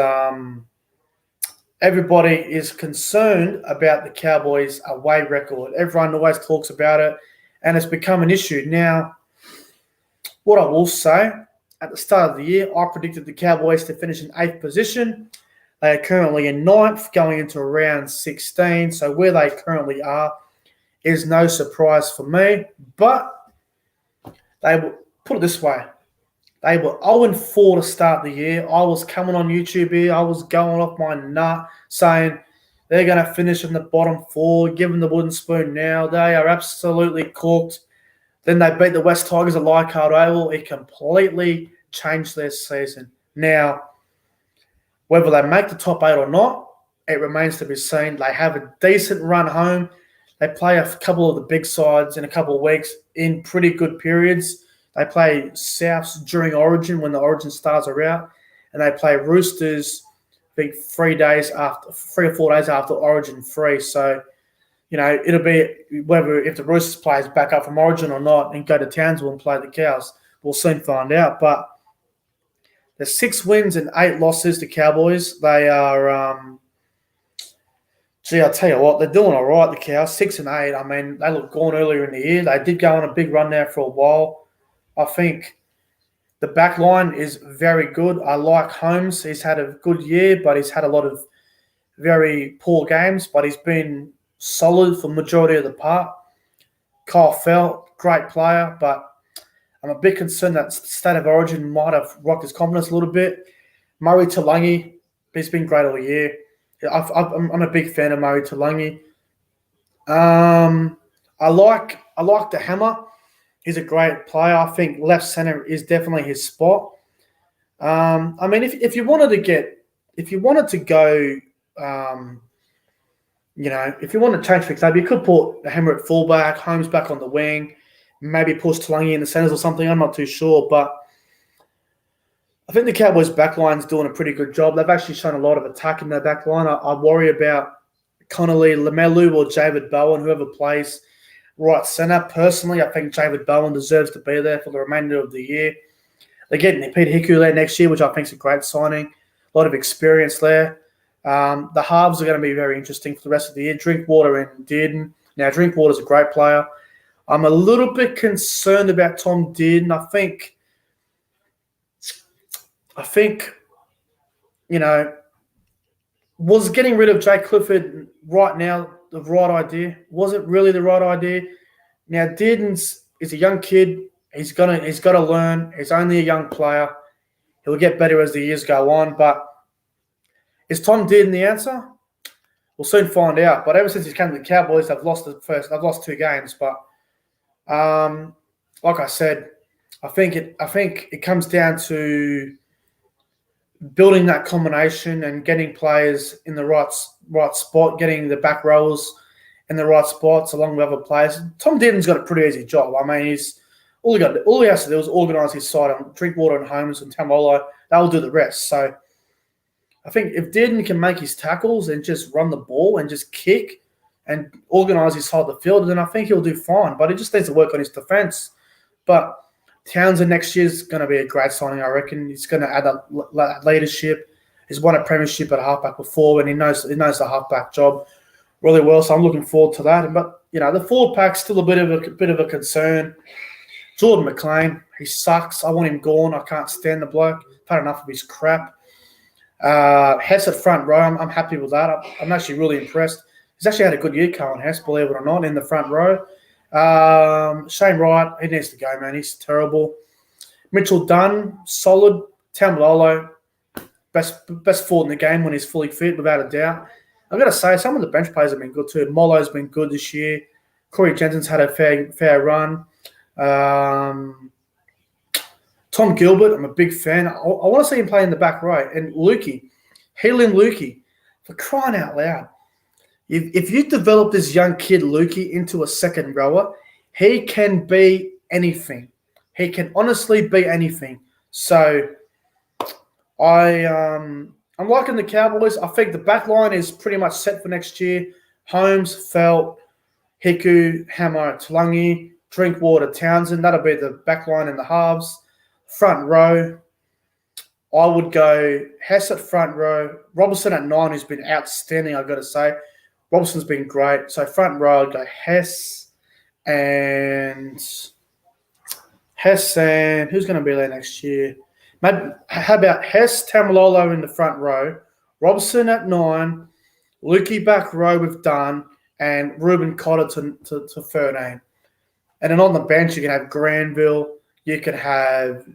[SPEAKER 1] everybody is concerned about the Cowboys' away record. Everyone always talks about it, and it's become an issue. Now, what I will say, at the start of the year, I predicted the Cowboys to finish in 8th position. They are currently in 9th, going into round 16. So where they currently are is no surprise for me. But they will, put it this way, they were 0-4 to start the year. I was coming on YouTube here. I was going off my nut saying they're going to finish in the bottom 4, give them the wooden spoon now. They are absolutely cooked. Then they beat the West Tigers at Leichhardt Oval. It completely changed their season. Now, whether they make the top 8 or not, it remains to be seen. They have a decent run home. They play a couple of the big sides in a couple of weeks in pretty good periods. They play Souths during Origin when the Origin stars are out, and they play Roosters, I think 3 or 4 days after Origin 3. So, you know, it'll be whether if the Roosters players back up from Origin or not and go to Townsville and play the Cows. We'll soon find out. But there's 6 wins and 8 losses to Cowboys. They are, I'll tell you what, they're doing all right, the Cows, 6 and 8. I mean, they looked gone earlier in the year. They did go on a big run there for a while. I think the back line is very good. I like Holmes. He's had a good year, but he's had a lot of very poor games, but he's been solid for the majority of the part. Kyle Felt, great player, but I'm a bit concerned that State of Origin might have rocked his confidence a little bit. Murray Talangi, he's been great all year. I'm a big fan of Murray Talangi. I like the Hammer. He's a great player. I think left center is definitely his spot. I mean, if you wanted to go, if you want to change things up, you could put the Hammer at fullback, Holmes back on the wing, maybe push Talangi in the centers or something. I'm not too sure, but I think the Cowboys' backline's doing a pretty good job. They've actually shown a lot of attack in their backline. I worry about Connolly, Lamelu, or David Bowen, whoever plays right centre. Personally, I think David Bowen deserves to be there for the remainder of the year. They're getting Peter Hiku there next year, which I think is a great signing. A lot of experience there. The halves are going to be very interesting for the rest of the year. Drinkwater and Dearden. Now, Drinkwater's a great player. I'm a little bit concerned about Tom Dearden. I think, was getting rid of Jake Clifford right now the right idea? Was it really the right idea? Now, Dearden is a young kid. He's got to learn. He's only a young player. He'll get better as the years go on. But is Tom Dearden the answer? We'll soon find out. But ever since he's come to the Cowboys, they've lost 2 games. But like I said, I think it comes down to building that combination and getting players in the right spot, getting the back rowers in the right spots along with other players. Tom Dearden's got a pretty easy job. I mean, all he has to do is organise his side on Drinkwater and Holmes and Tamolo. They'll do the rest. So I think if Dearden can make his tackles and just run the ball and just kick and organise his side of the field, then I think he'll do fine. But he just needs to work on his defence. But Townsend next year is going to be a great signing, I reckon. He's going to add that leadership. He's won a premiership at halfback before, and he knows the halfback job really well. So I'm looking forward to that. But the forward pack's still a bit of a concern. Jordan McLean, he sucks. I want him gone. I can't stand the bloke. I've had enough of his crap. Hess at front row, I'm happy with that. I'm actually really impressed. He's actually had a good year, Cohen Hess, believe it or not, in the front row. Shane Wright, he needs to go, man. He's terrible. Mitchell Dunn, solid. Tamalolo, best forward in the game when he's fully fit, without a doubt. I've got to say, some of the bench players have been good too. Molo's been good this year. Corey Jensen's had a fair run. Tom Gilbert, I'm a big fan. I want to see him play in the back row. And Lukey, Healing Lukey, for crying out loud. If you develop this young kid, Lukey, into a second rower, he can be anything. He can honestly be anything. So I'm liking the Cowboys. I think the back line is pretty much set for next year. Holmes, Felt, Hiku, Hammer, Talangi, Drinkwater, Townsend. That'll be the back line in the halves. Front row, I would go Hess at front row. Robertson at 9, who's been outstanding, I've got to say. Robertson's been great. So front row, I'd go Hess and who's going to be there next year? Maybe, how about Hess, Tamalolo in the front row, Robertson at 9, Lukey back row with Dunn, and Ruben Cotter to 13. And then on the bench, you can have Granville, you could have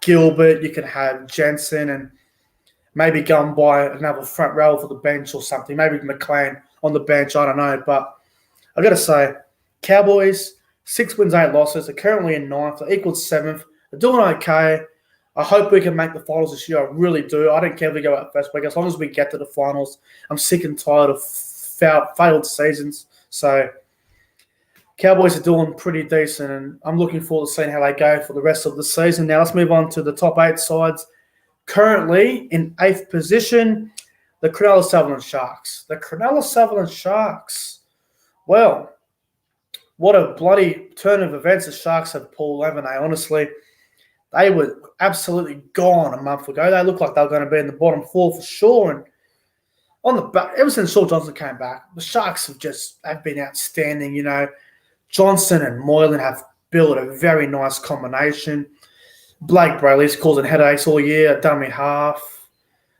[SPEAKER 1] Gilbert, you could have Jensen, and maybe go and buy another front row for the bench or something. Maybe McLean on the bench, I don't know. But I've got to say, Cowboys, 6 wins, 8 losses. They're currently in 9th. They're equal to 7th. They're doing okay. I hope we can make the finals this year. I really do. I don't care if we go out first week. As long as we get to the finals, I'm sick and tired of failed seasons. So Cowboys are doing pretty decent, and I'm looking forward to seeing how they go for the rest of the season. Now let's move on to the top 8 sides. Currently in 8th position, the Cronulla Sutherland Sharks. The Cronulla Sutherland Sharks. Well, what a bloody turn of events the Sharks have pulled, haven't they? Honestly, they were absolutely gone a month ago. They looked like they were going to be in the bottom 4 for sure. And on the back, ever since Shaw Johnson came back, the Sharks have been outstanding. Johnson and Moylan have built a very nice combination. Blake Brayley's causing headaches all year, dummy half.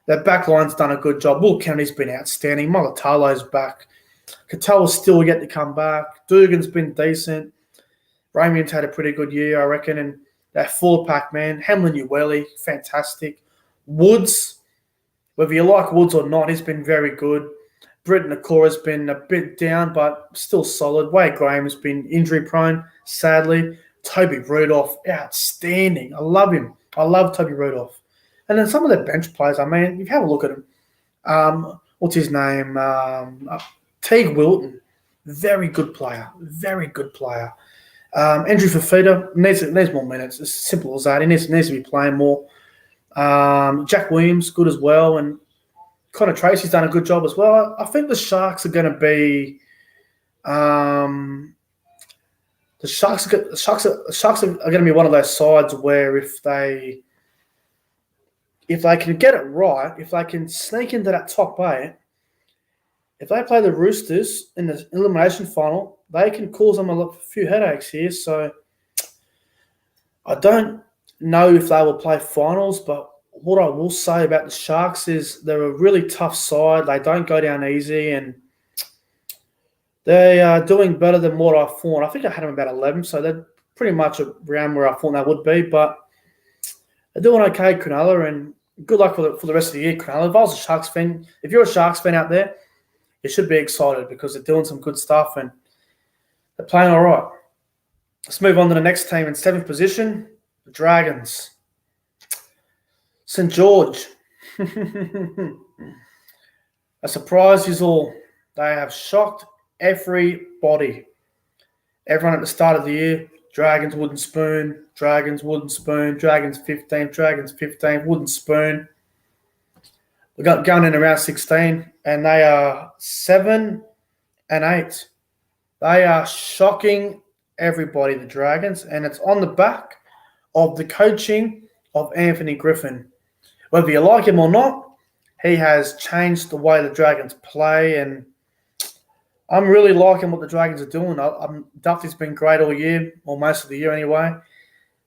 [SPEAKER 1] Their back line's done a good job. Will Kennedy's been outstanding. Molatalo's back. Katoa's still yet to come back. Dugan's been decent. Ramian's had a pretty good year, I reckon. And that forward pack, man. Hamlin Uweli, fantastic. Woods, whether you like Woods or not, he's been very good. Britton Okora's been a bit down, but still solid. Wade Graham has been injury-prone, sadly. Toby Rudolph, outstanding. I love him. I love Toby Rudolph. And then some of the bench players, I mean, you have a look at him. What's his name? Teague Wilton, very good player. Very good player. Andrew Fafita needs more minutes. It's simple as that. He needs to be playing more. Jack Williams, good as well. And Connor Tracy's done a good job as well. I think the Sharks are going to be the Sharks are going to be one of those sides where if they can get it right, if they can sneak into that top 8, if they play the Roosters in the elimination final, they can cause them a few headaches here. So I don't know if they will play finals, but what I will say about the Sharks is they're a really tough side. They don't go down easy, and they are doing better than what I thought. I think I had them about 11, so they're pretty much around where I thought they would be. But they're doing okay, Cronulla, and good luck for the rest of the year, Cronulla. If I was a Sharks fan, if you're a Sharks fan out there, you should be excited because they're doing some good stuff and they're playing all right. Let's move on to the next team in 7th position, the Dragons. St. George. A surprise is all. They have shocked everybody. Everyone at the start of the year, Dragons wooden spoon, Dragons wooden spoon, Dragons 15, Dragons 15, wooden spoon. We got going in around 16, and they are 7 and 8. They are shocking everybody, the Dragons, and it's on the back of the coaching of Anthony Griffin. Whether you like him or not, he has changed the way the Dragons play, and I'm really liking what the Dragons are doing. Duffy's been great all year, or most of the year anyway.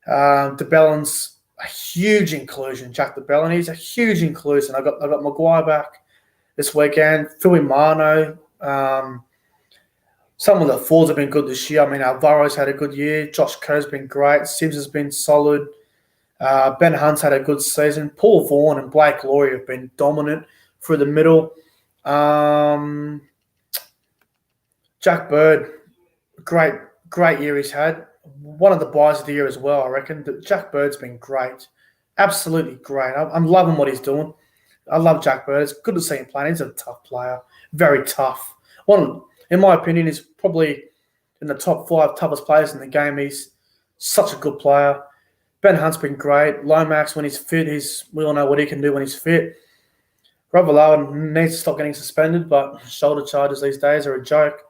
[SPEAKER 1] DeBellin's a huge inclusion. Jack DeBellin, he's a huge inclusion. I got Maguire back this weekend. Footy Mano. Some of the forwards have been good this year. I mean, Alvaro's had a good year. Josh Kerr's been great. Sims has been solid. Ben Hunt's had a good season. Paul Vaughan and Blake Laurie have been dominant through the middle. Jack Bird, great year he's had. One of the buys of the year as well, I reckon. But Jack Bird's been great. Absolutely great. I'm loving what he's doing. I love Jack Bird. It's good to see him playing. He's a tough player. Very tough. One, in my opinion, he's probably in the top 5 toughest players in the game. He's such a good player. Ben Hunt's been great. Lomax, when he's fit, we all know what he can do when he's fit. Ravalawa needs to stop getting suspended, but shoulder charges these days are a joke.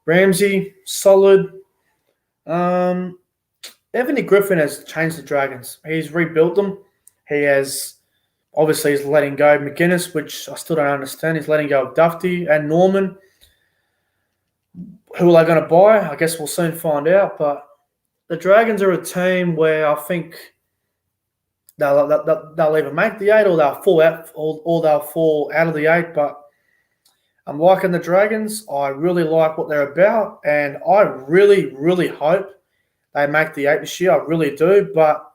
[SPEAKER 1] Ramsey, solid. Anthony Griffin has changed the Dragons. He's rebuilt them. He's letting go of McGuinness, which I still don't understand. He's letting go of Dufty and Norman. Who are they going to buy? I guess we'll soon find out. But the Dragons are a team where I think they'll either make the 8 or they'll fall out, or they'll fall out of the 8. But I'm liking the Dragons. I really like what they're about, and I really, really hope they make the 8 this year. I really do. But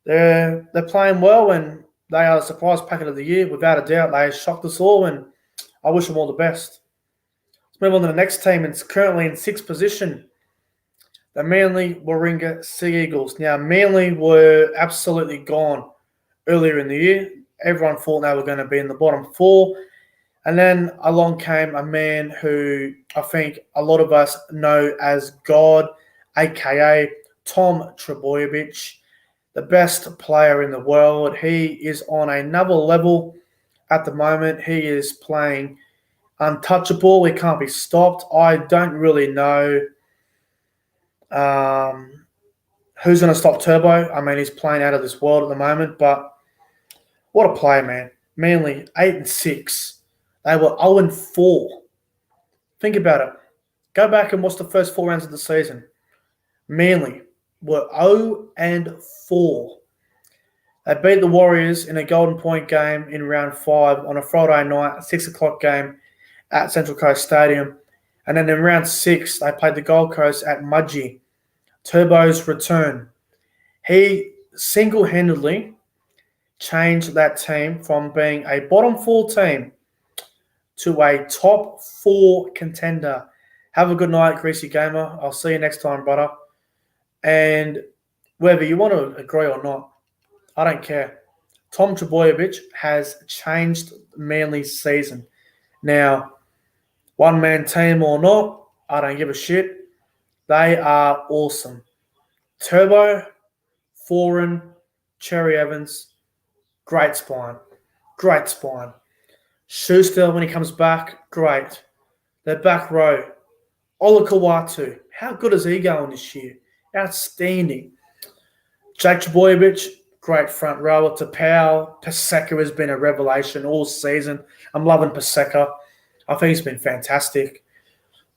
[SPEAKER 1] they're playing well, and they are the surprise packet of the year, without a doubt. They shocked us all, and I wish them all the best. Let's move on to the next team. It's currently in 6th position. The Manly Warringah Sea Eagles. Now, Manly were absolutely gone earlier in the year. Everyone thought they were going to be in the bottom 4. And then along came a man who I think a lot of us know as God, a.k.a. Tom Trbojevic, the best player in the world. He is on another level at the moment. He is playing untouchable. He can't be stopped. I don't really know who's going to stop Turbo. I mean, he's playing out of this world at the moment, but what a player, man. Manly, 8-6. They were 0-4. Think about it. Go back and watch the first 4 rounds of the season. Manly were 0-4. They beat the Warriors in a Golden Point game in round 5 on a Friday night, a 6 o'clock game at Central Coast Stadium. And then in round 6, they played the Gold Coast at Mudgee. Turbo's return. He single-handedly changed that team from being a bottom 4 team to a top 4 contender. Have a good night, Greasy Gamer. I'll see you next time, brother. And whether you want to agree or not, I don't care. Tom Trbojevic has changed Manly's season. Now, one-man team or not, I don't give a shit. They are awesome. Turbo, Foran, Cherry Evans, great spine. Great spine. Schuster, when he comes back, great. Their back row, Ola Kawatu. How good is he going this year? Outstanding. Jake Trbojevic, great front rower. Tapau, Paseka has been a revelation all season. I'm loving Paseka. I think he's been fantastic.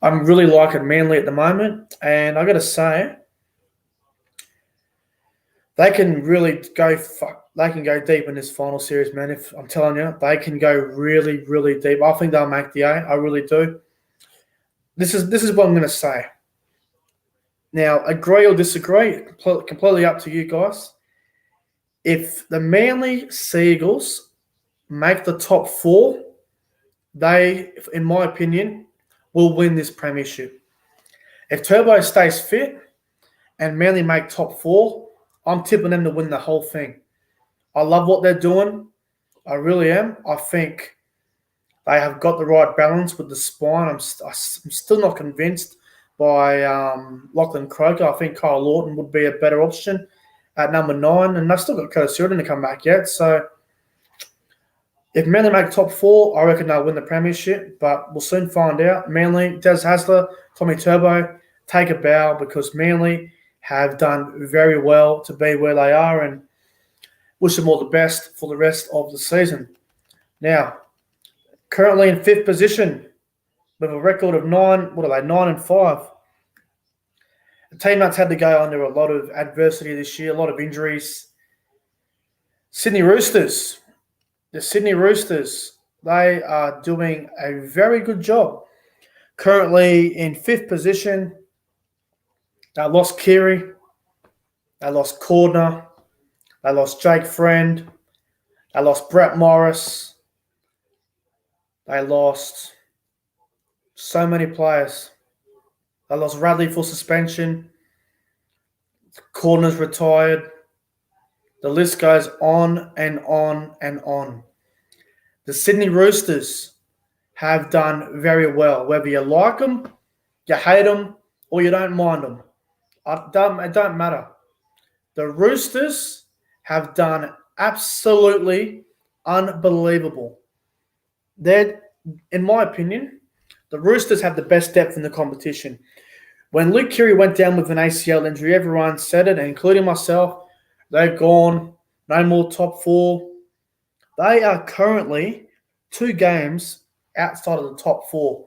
[SPEAKER 1] I'm really liking Manly at the moment, and I got to say, they can really go. They can go deep in this final series, man. If I'm telling you, they can go really, really deep. I think they'll make the 8. I really do. This is what I'm going to say. Now, agree or disagree, completely up to you guys. If the Manly Sea Eagles make the top 4, they, in my opinion, will win this premiership. If Turbo stays fit and Manly make top 4, I'm tipping them to win the whole thing. I love what they're doing. I really am. I think they have got the right balance with the spine. I'm still not convinced by Lachlan Croker. I think Kyle Lawton would be a better option at number 9. And they've still got Curtis Sheridan to come back yet. So if Manly make top 4, I reckon they'll win the premiership. But we'll soon find out. Manly, Des Hasler, Tommy Turbo, take a bow, because Manly have done very well to be where they are, and wish them all the best for the rest of the season. Now, currently in 5th position, with a record of 9-5. The team that's had to go under a lot of adversity this year, a lot of injuries. Sydney Roosters. The Sydney Roosters, they are doing a very good job. Currently in 5th position. They lost Keary. They lost Cordner. They lost Jake Friend. They lost Brett Morris. They lost so many players. They lost Radley for suspension. Cordner's retired. The list goes on and on and on. The Sydney Roosters have done very well. Whether you like them, you hate them, or you don't mind them. It don't matter. The Roosters have done absolutely unbelievable. In my opinion, the Roosters have the best depth in the competition. When Luke Keary went down with an ACL injury, everyone said it, including myself, they're gone, no more top 4. They are currently 2 games outside of the top 4.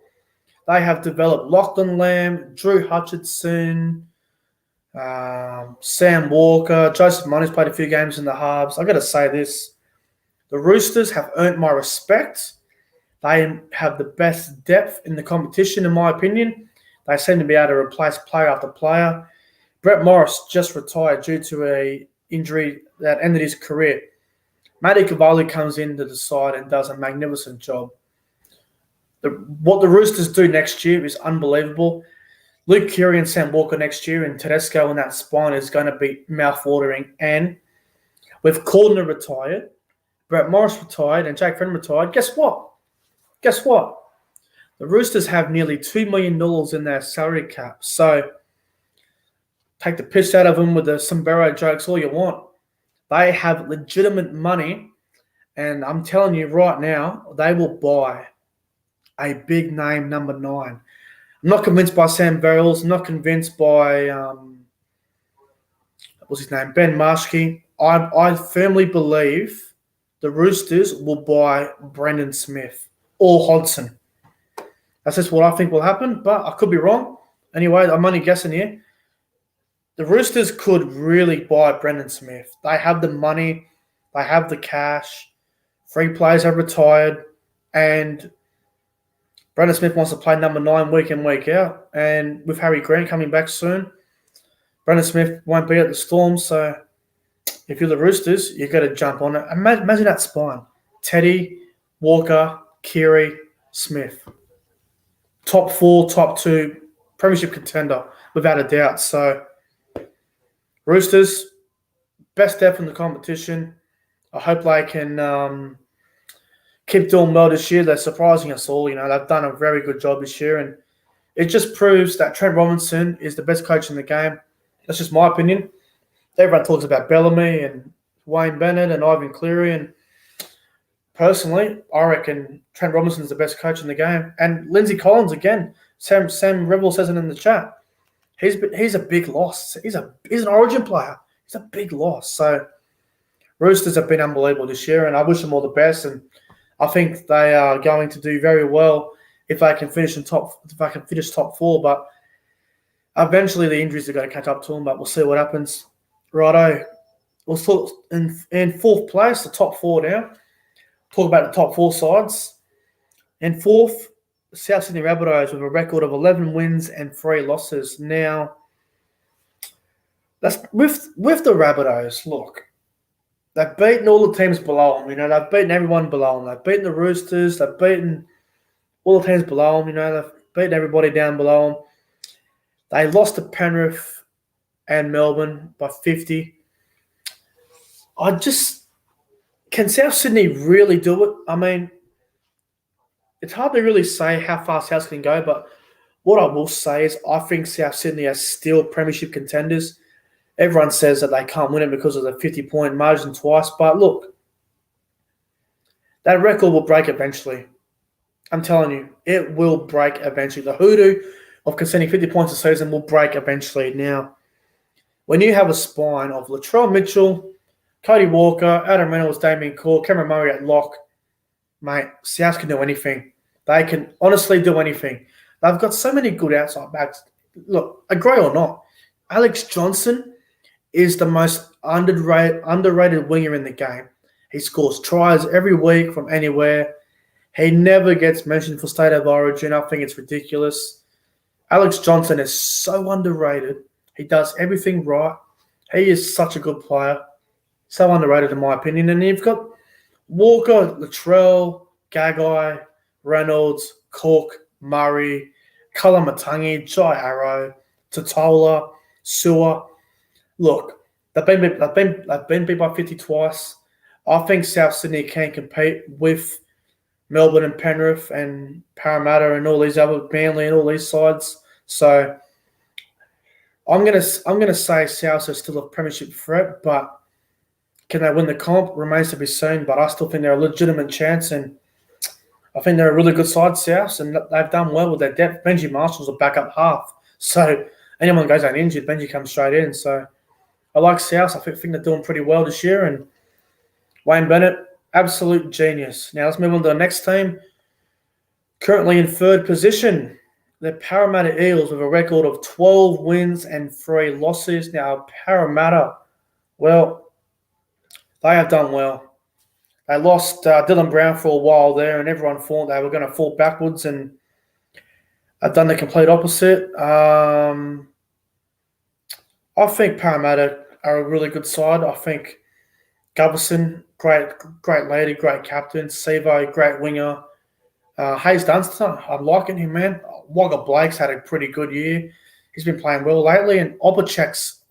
[SPEAKER 1] They have developed Lachlan Lamb, Drew Hutchinson, Sam Walker, Joseph Money's played a few games in the halves. I've got to say this. The Roosters have earned my respect. They have the best depth in the competition, in my opinion. They seem to be able to replace player after player. Brett Morris just retired due to an injury that ended his career. Matty Cavalli comes into the side and does a magnificent job. What the Roosters do next year is unbelievable. Luke Keary and Sam Walker next year and Tedesco in that spine is going to be mouth-watering. And with Cordner retired, Brett Morris retired, and Jake Friend retired, guess what? The Roosters have nearly $2 million in their salary cap. So take the piss out of them with the sombrero jokes all you want. They have legitimate money, and I'm telling you right now, they will buy a big name number 9. I'm not convinced by Sam Verrills. I'm not convinced by what's his name, Ben Marshke. I firmly believe the Roosters will buy Brendan Smith or Hodgson. That's just what I think will happen, but I could be wrong. Anyway, I'm only guessing here. The Roosters could really buy Brendan Smith. They have the money. They have the cash. 3 players have retired. And Brendan Smith wants to play number 9 week in, week out. And with Harry Grant coming back soon, Brendan Smith won't be at the Storm. So if you're the Roosters, you've got to jump on it. Imagine that spine. Teddy, Walker, Keary, Smith. Top 4, top 2, premiership contender, without a doubt. So Roosters, best depth in the competition. I hope they can keep doing well this year. They're surprising us all. They've done a very good job this year, and it just proves that Trent Robinson is the best coach in the game. That's just my opinion. Everyone talks about Bellamy and Wayne Bennett and Ivan Cleary, and personally, I reckon Trent Robinson is the best coach in the game. And Lindsay Collins, again, Sam Rebel says it in the chat. He's a big loss. He's an Origin player. He's a big loss. So Roosters have been unbelievable this year, and I wish them all the best. And I think they are going to do very well if they can finish top 4. But eventually the injuries are going to catch up to them. But we'll see what happens. Righto. We'll sort in 4th place, the top 4 now. Talk about the top 4 sides. In 4th, South Sydney Rabbitohs with a record of 11 wins and 3 losses. Now, that's with the Rabbitohs. Look, they've beaten all the teams below them. They've beaten everyone below them. They've beaten the Roosters. They've beaten all the teams below them. They've beaten everybody down below them. They lost to Penrith and Melbourne by 50. Can South Sydney really do it? I mean, it's hard to really say how far South can go, but what I will say is I think South Sydney are still premiership contenders. Everyone says that they can't win it because of the 50-point margin twice, but look, that record will break eventually. I'm telling you, it will break eventually. The hoodoo of conceding 50 points a season will break eventually. Now, when you have a spine of Latrell Mitchell, Cody Walker, Adam Reynolds, Damien Court, Cameron Murray at lock, mate, South can do anything. They can honestly do anything. They've got so many good outside backs. Look, agree or not, Alex Johnson is the most underrated winger in the game. He scores tries every week from anywhere. He never gets mentioned for State of Origin. I think it's ridiculous. Alex Johnson is so underrated. He does everything right. He is such a good player. So underrated in my opinion. And you've got Walker, Latrell, Gagai, Reynolds, Cook, Murray, Kalamatangi, Jai Arrow, Totola, Sewer. Look, they've been beat by 50 twice. I think South Sydney can compete with Melbourne and Penrith and Parramatta and all these other Manly and all these sides. So I'm gonna say South is still a premiership threat, but can they win the comp? Remains to be seen. But I still think they're a legitimate chance, and I think they're a really good side, South, and they've done well with their depth. Benji Marshall's a backup half, so anyone goes out injured, Benji comes straight in. So I like South. I think they're doing pretty well this year, and Wayne Bennett, absolute genius. Now let's move on to the next team. Currently in third position, the Parramatta Eels with a record of 12 wins and 3 losses. Now Parramatta, well, they have done well. They lost Dylan Brown for a while there, and everyone thought they were going to fall backwards, and they've done the complete opposite. I think Parramatta are a really good side. I think Gubberson, great lady, great captain. Sevo, great winger. Hayes Dunster, I'm liking him, man. Wagga Blake's had a pretty good year. He's been playing well lately. And Obachek's,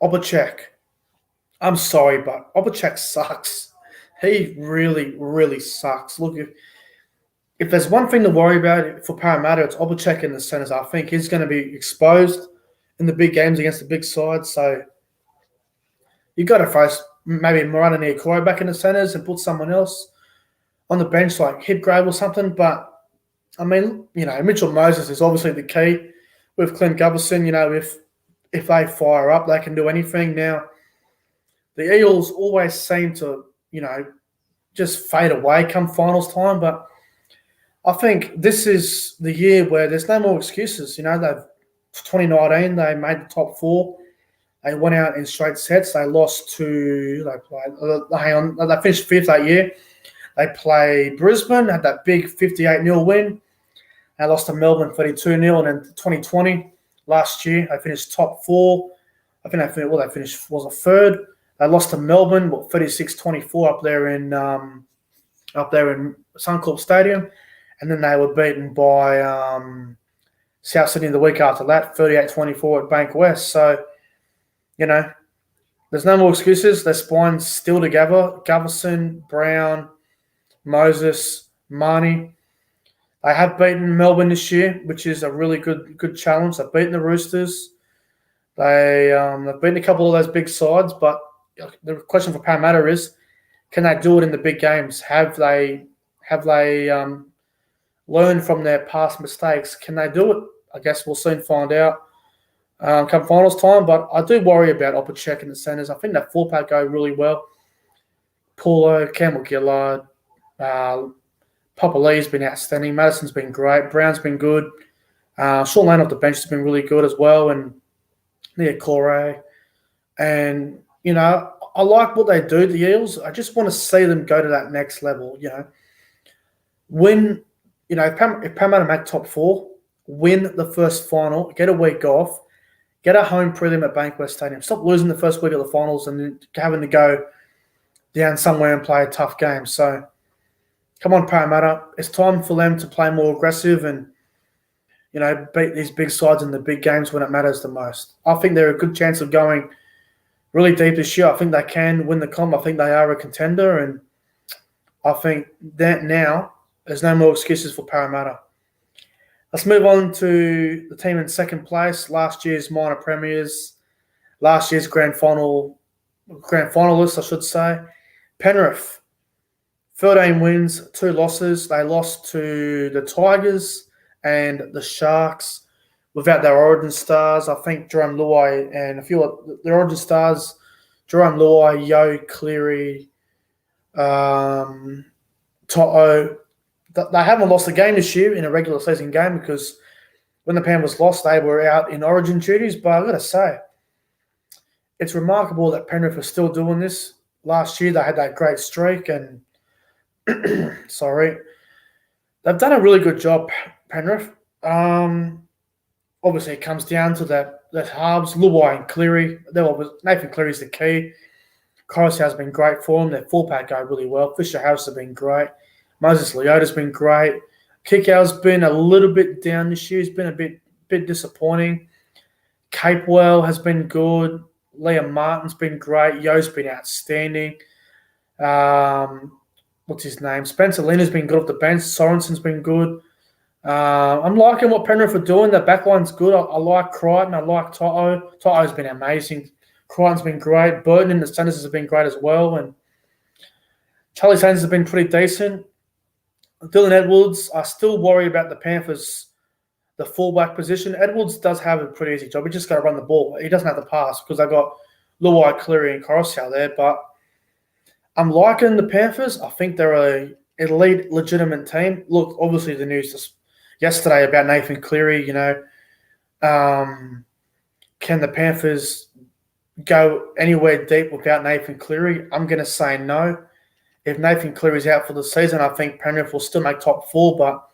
[SPEAKER 1] Obachek. I'm sorry, but Obachek sucks. He really, really sucks. Look, if there's one thing to worry about for Parramatta, it's Obachek in the centres. I think he's going to be exposed in the big games against the big sides. So you've got to face maybe Morana Niokoro back in the centres and put someone else on the bench like Hipgrave or something. But, I mean, Mitchell Moses is obviously the key with Clint Gubberson. If they fire up, they can do anything. Now, the Eels always seem to, just fade away come finals time. But I think this is the year where there's no more excuses. 2019, they made the top 4. They went out in straight sets. They lost to, they finished 5th that year. They played Brisbane, had that big 58-0 win. They lost to Melbourne 32-0. And then 2020, last year, they finished top 4. I think they finished was a third. They lost to Melbourne, 36-24 up there in Suncorp Stadium. And then they were beaten by South Sydney the week after that, 38-24 at Bank West. So, there's no more excuses. Their spine's still together. Gubberson, Brown, Moses, Marnie. They have beaten Melbourne this year, which is a really good challenge. They've beaten the Roosters. They've beaten a couple of those big sides, but the question for Parramatta is, can they do it in the big games? Have they learned from their past mistakes? Can they do it? I guess we'll soon find out come finals time. But I do worry about Opacek in the centres. I think that 4-pack go really well. Paulo, Campbell Gillard, Papa Lee's been outstanding. Madison's been great. Brown's been good. Sean Lane off the bench has been really good as well. And Nia Corey. And, I like what they do, the Eels. I just want to see them go to that next level, Win, if Parramatta make top 4, win the first final, get a week off, get a home prelim at Bankwest Stadium. Stop losing the first week of the finals and then having to go down somewhere and play a tough game. So, come on, Parramatta. It's time for them to play more aggressive and, beat these big sides in the big games when it matters the most. I think they're a good chance of going really deep this year. I think they can win the comp. I think they are a contender, and I think that now there's no more excuses for Parramatta. Let's move on to the team in second place. Last year's minor premiers, last year's grand finalists, I should say. Penrith, 13 wins, 2 losses. They lost to the Tigers and the Sharks without their origin stars. I think Jerome Luai and a few of their origin stars, Jerome Luai, Yo, Cleary, Toto, they haven't lost a game this year in a regular season game because when the Panthers lost, they were out in origin duties. But I've got to say, it's remarkable that Penrith are still doing this. Last year, they had that great streak, and sorry, they've done a really good job, Penrith. Obviously, it comes down to that halves, Luai and Cleary. Nathan Cleary's the key. Coruscant has been great for them. Their full-pack go really well. Fisher Harris has been great. Moses Leota's been great. Kickout's been a little bit down this year. He's been a bit disappointing. Capewell has been good. Liam Martin's been great. Yo's been outstanding. What's his name? Spencer Lina's been good off the bench. Sorensen's been good. I'm liking what Penrith are doing. The backline's good. I like Crichton. I like Toto. Toto's been amazing. Crichton's been great. Burton in the centres has been great as well. And Charlie Sanders has been pretty decent. Dylan Edwards, I still worry about the Panthers, the fullback position. Edwards does have a pretty easy job. He just got to run the ball. He doesn't have to pass because they've got Luai, Cleary, and Coruscant there. But I'm liking the Panthers. I think they're an elite, legitimate team. Look, obviously the news yesterday about Nathan Cleary, can the Panthers go anywhere deep without Nathan Cleary? I'm going to say no. If Nathan Cleary's out for the season, I think Penrith will still make top 4, but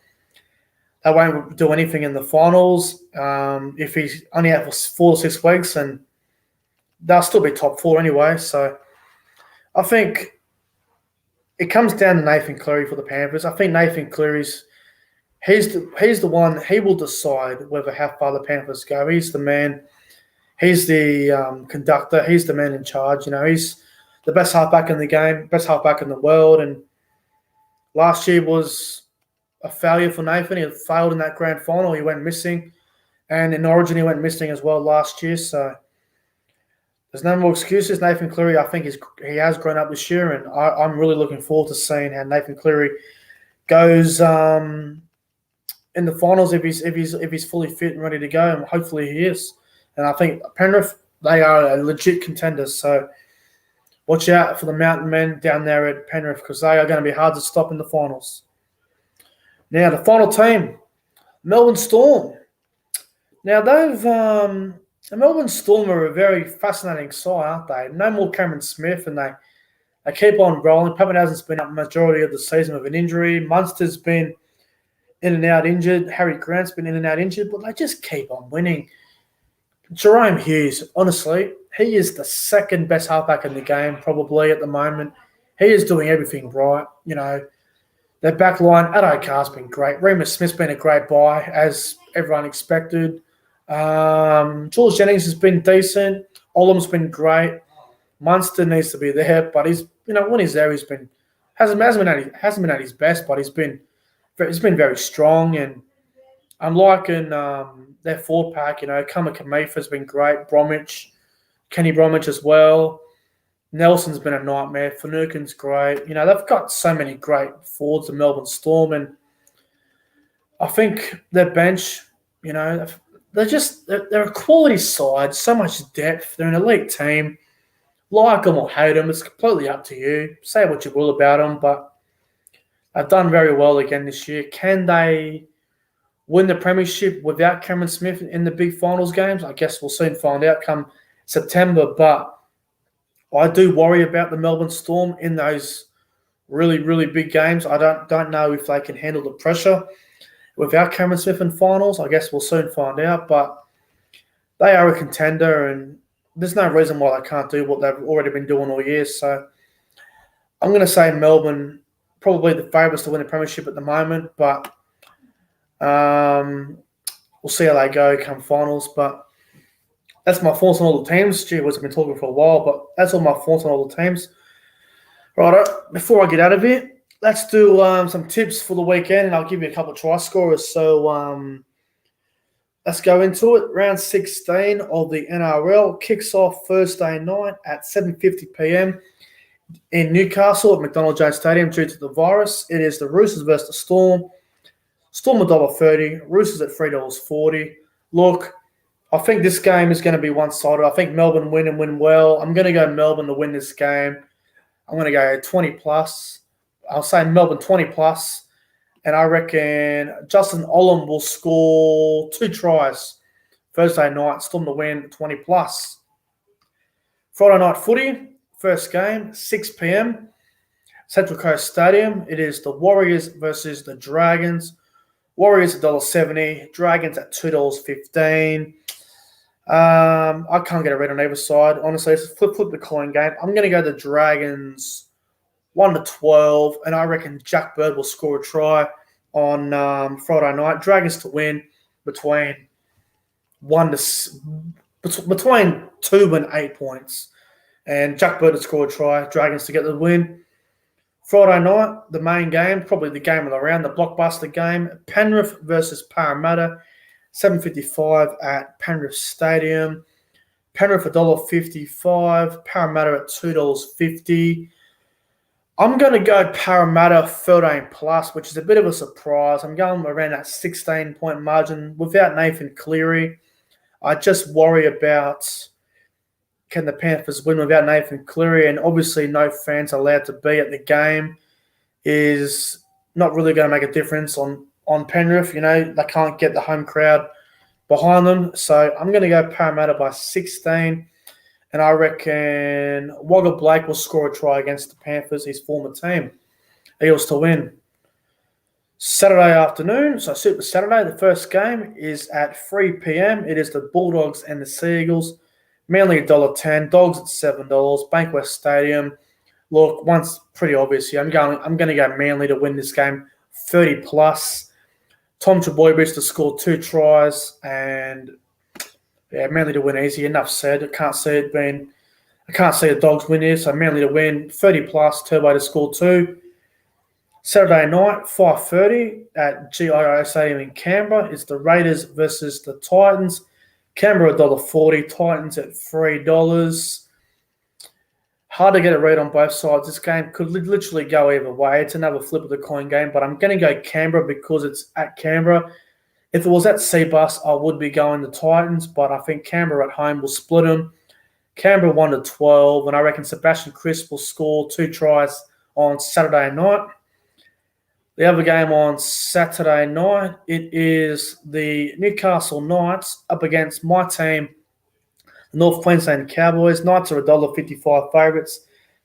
[SPEAKER 1] they won't do anything in the finals. If he's only out for 4 to 6 weeks, and they'll still be top 4 anyway. So I think it comes down to Nathan Cleary for the Panthers. I think Nathan Cleary's he's the one. He will decide how far the Panthers go. He's the man. He's the conductor. He's the man in charge. He's the best halfback in the game, best halfback in the world. And last year was a failure for Nathan. He failed in that grand final. He went missing. And in Origin, he went missing as well last year. So there's no more excuses. Nathan Cleary, I think he has grown up this year. And I'm really looking forward to seeing how Nathan Cleary goes in the finals if he's fully fit and ready to go. And hopefully he is. And I think Penrith, they are a legit contender. So watch out for the Mountain Men down there at Penrith because they are going to be hard to stop in the finals. Now, the final team, Melbourne Storm. Now, the Melbourne Storm are a very fascinating side, aren't they? No more Cameron Smith, and they keep on rolling. Pappenhausen's been up the majority of the season with an injury. Munster's been in and out injured. Harry Grant's been in and out injured, but they just keep on winning. Jerome Hughes, honestly, he is the second best halfback in the game probably at the moment. He is doing everything right. Their back line, Addo Carr's been great. Remus Smith's been a great buy, as everyone expected. George Jennings has been decent. Olam's been great. Munster needs to be there, but he's when he's there, hasn't been at his best, but he's been very strong. And I'm liking their 4-pack. Kamikamefa has been great. Kenny Bromwich as well. Nelson's been a nightmare. Finucane's great. They've got so many great forwards, the Melbourne Storm, and I think their bench, they're a quality side, so much depth. They're an elite team. Like them or hate them, it's completely up to you. Say what you will about them, but they've done very well again this year. Can they win the premiership without Cameron Smith in the big finals games? I guess we'll soon find out come September, but I do worry about the Melbourne Storm in those really, really big games. I don't know if they can handle the pressure without Cameron Smith in finals. I guess we'll soon find out, but they are a contender, and there's no reason why they can't do what they've already been doing all year. So I'm going to say Melbourne, probably the favourites to win the premiership at the moment, but we'll see how they go come finals. But that's my thoughts on all the teams. Gee, I've been talking for a while, but that's all my thoughts on all the teams. Right, before I get out of here, let's do some tips for the weekend, and I'll give you a couple of try scorers. So let's go into it. Round 16 of the NRL kicks off Thursday night at 7:50 p.m. in Newcastle at McDonald Jones Stadium due to the virus. It is the Roosters versus the Storm. Storm $1.30, Roosters at $3.40. Look, I think this game is going to be one-sided. I think Melbourne win and win well. I'm going to go Melbourne to win this game. I'm going to go 20+. I'll say Melbourne 20 plus. And I reckon Justin Olam will score 2 tries Thursday night. Storm to win 20 plus. Friday night footy, first game, 6 p.m. Central Coast Stadium. It is the Warriors versus the Dragons. Warriors $1.70, Dragons at $2.15. I can't get a read on either side. Honestly, it's a flip the coin game. I'm going to go the Dragons 1-12, and I reckon Jack Bird will score a try on Friday night. Dragons to win between 2 and 8 points, and Jack Bird to score a try. Dragons to get the win. Friday night, the main game, probably the game of the round, the blockbuster game, Penrith versus Parramatta, 7:55 at Penrith Stadium. Penrith $1.55, Parramatta at $2.50. I'm going to go Parramatta 13 plus, which is a bit of a surprise. I'm going around that 16-point margin without Nathan Cleary. I just worry about, can the Panthers win without Nathan Cleary? And obviously no fans allowed to be at the game is not really going to make a difference on Penrith. You know, they can't get the home crowd behind them. So I'm going to go Parramatta by 16. And I reckon Wagga Blake will score a try against the Panthers, his former team. Eels to win. Saturday afternoon, so Super Saturday, the first game is at 3 p.m. It is the Bulldogs and the Seagulls. Manly $1.10, Dogs at $7, Bankwest Stadium. Look, one's pretty obvious here. I'm going to go Manly to win this game, 30 plus. Tom Trbojevic to score 2 tries, and Manly to win easy. Enough said. I can't see the Dogs win here, so Manly to win, 30 plus. Turbo to score 2. Saturday night, 5:30 at GIO Stadium in Canberra. It's the Raiders versus the Titans. Canberra $1.40, Titans at $3. Hard to get a read on both sides. This game could literally go either way. It's another flip of the coin game, but I'm going to go Canberra because it's at Canberra. If it was at Seabus, I would be going the Titans, but I think Canberra at home will split them. Canberra 1-12, and I reckon Sebastian Crisp will score 2 tries on Saturday night. The other game on Saturday night, it is the Newcastle Knights up against my team, the North Queensland Cowboys. Knights are $1.55 favourites.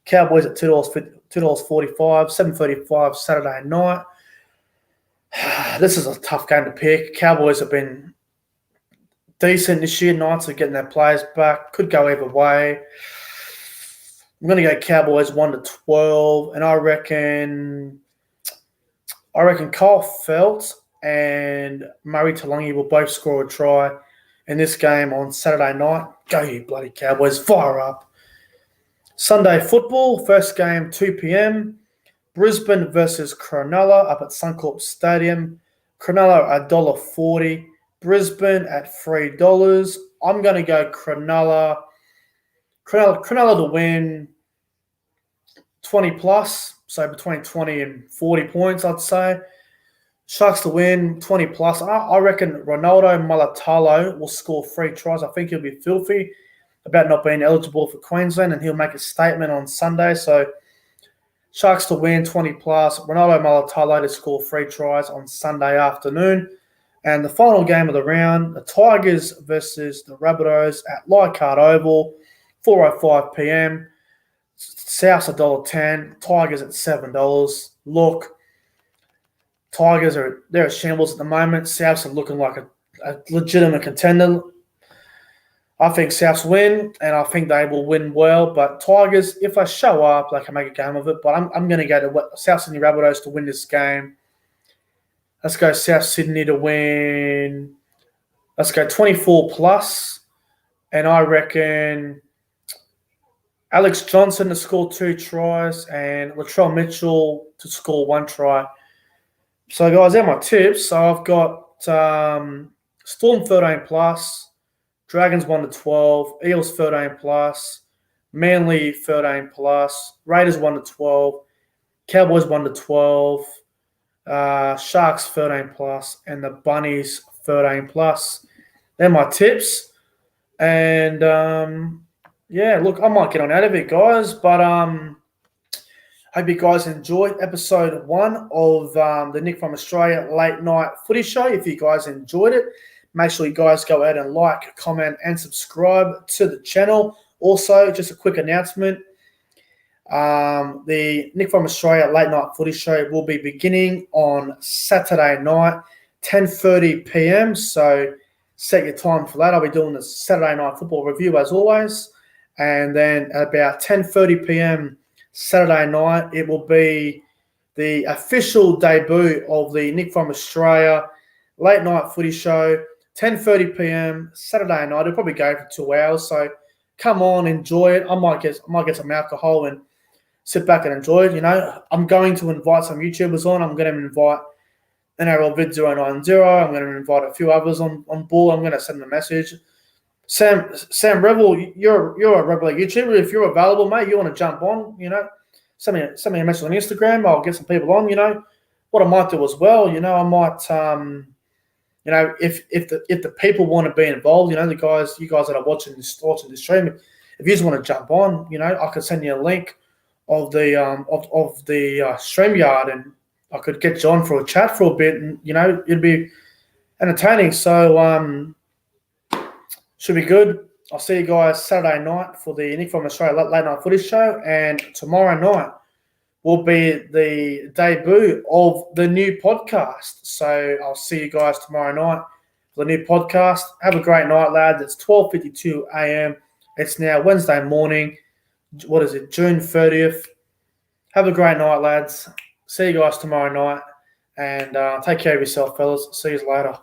[SPEAKER 1] Cowboys at $2.45, 7:35 Saturday night. This is a tough game to pick. Cowboys have been decent this year. Knights are getting their players back. Could go either way. I'm going to go Cowboys 1-12, and I reckon Kyle Felt and Murray Talangi will both score a try in this game on Saturday night. Go you bloody Cowboys, fire up. Sunday football, first game 2 p.m. Brisbane versus Cronulla up at Suncorp Stadium. Cronulla $1.40, Brisbane at $3. I'm going to go Cronulla to win 20 plus. So between 20 and 40 points, I'd say. Sharks to win, 20 plus. I reckon Ronaldo Mulatalo will score 3 tries. I think he'll be filthy about not being eligible for Queensland, and he'll make a statement on Sunday. So Sharks to win, 20 plus. Ronaldo Mulatalo to score 3 tries on Sunday afternoon. And the final game of the round, the Tigers versus the Rabbitohs at Leichhardt Oval, 4:05 p.m. South's $1.10, Tigers at $7. Look, Tigers they're a shambles at the moment. Souths are looking like a legitimate contender. I think Souths win, and I think they will win well. But Tigers, if they show up, they can make a game of it. But I'm going to go to South Sydney Rabbitohs to win this game. Let's go South Sydney to win. Let's go 24 plus, and I reckon Alex Johnson to score 2 tries and Latrell Mitchell to score 1 try. So, guys, they're my tips. So, I've got Storm 13 plus, Dragons 1-12, Eels 13 plus, Manly 13 plus, Raiders 1-12, Cowboys 1-12, Sharks 13 plus, and the Bunnies 13 plus. They're my tips. And yeah, look, I might get on out of it, guys, but Hope you guys enjoyed episode 1 of the Nick from Australia Late Night Footy Show. If you guys enjoyed it, make sure you guys go ahead and like, comment, and subscribe to the channel. Also, just a quick announcement. The Nick from Australia Late Night Footy Show will be beginning on Saturday night, 10:30 p.m. So set your time for that. I'll be doing the Saturday Night Football review as always. And then at about 10:30 p.m. Saturday night, it will be the official debut of the Nick from Australia Late Night Footy Show, 10:30 p.m. Saturday night. It'll probably go for 2 hours, so come on, enjoy it. I might get some alcohol and sit back and enjoy it. You know, I'm going to invite some YouTubers on. I'm going to invite NRL Vid 090. I'm going to invite a few others on board. I'm going to send them a message. Sam Rebel, you're a regular YouTuber. If you're available, mate, you want to jump on, you know, send me a message on Instagram. I'll get some people on, you know. What I might do as well, you know, I might, you know, if the people want to be involved, you know, you guys that are watching the stream, if you just want to jump on, you know, I could send you a link of the StreamYard, and I could get you on for a chat for a bit, and you know, it'd be entertaining. So should be good. I'll see you guys Saturday night for the Nick from Australia Late Night Footy Show, and tomorrow night will be the debut of the new podcast. So I'll see you guys tomorrow night for the new podcast. Have a great night, lads. It's 12:52 a.m. It's now Wednesday morning. What is it, June 30th? Have a great night, lads. See you guys tomorrow night, and take care of yourself, fellas. See you later.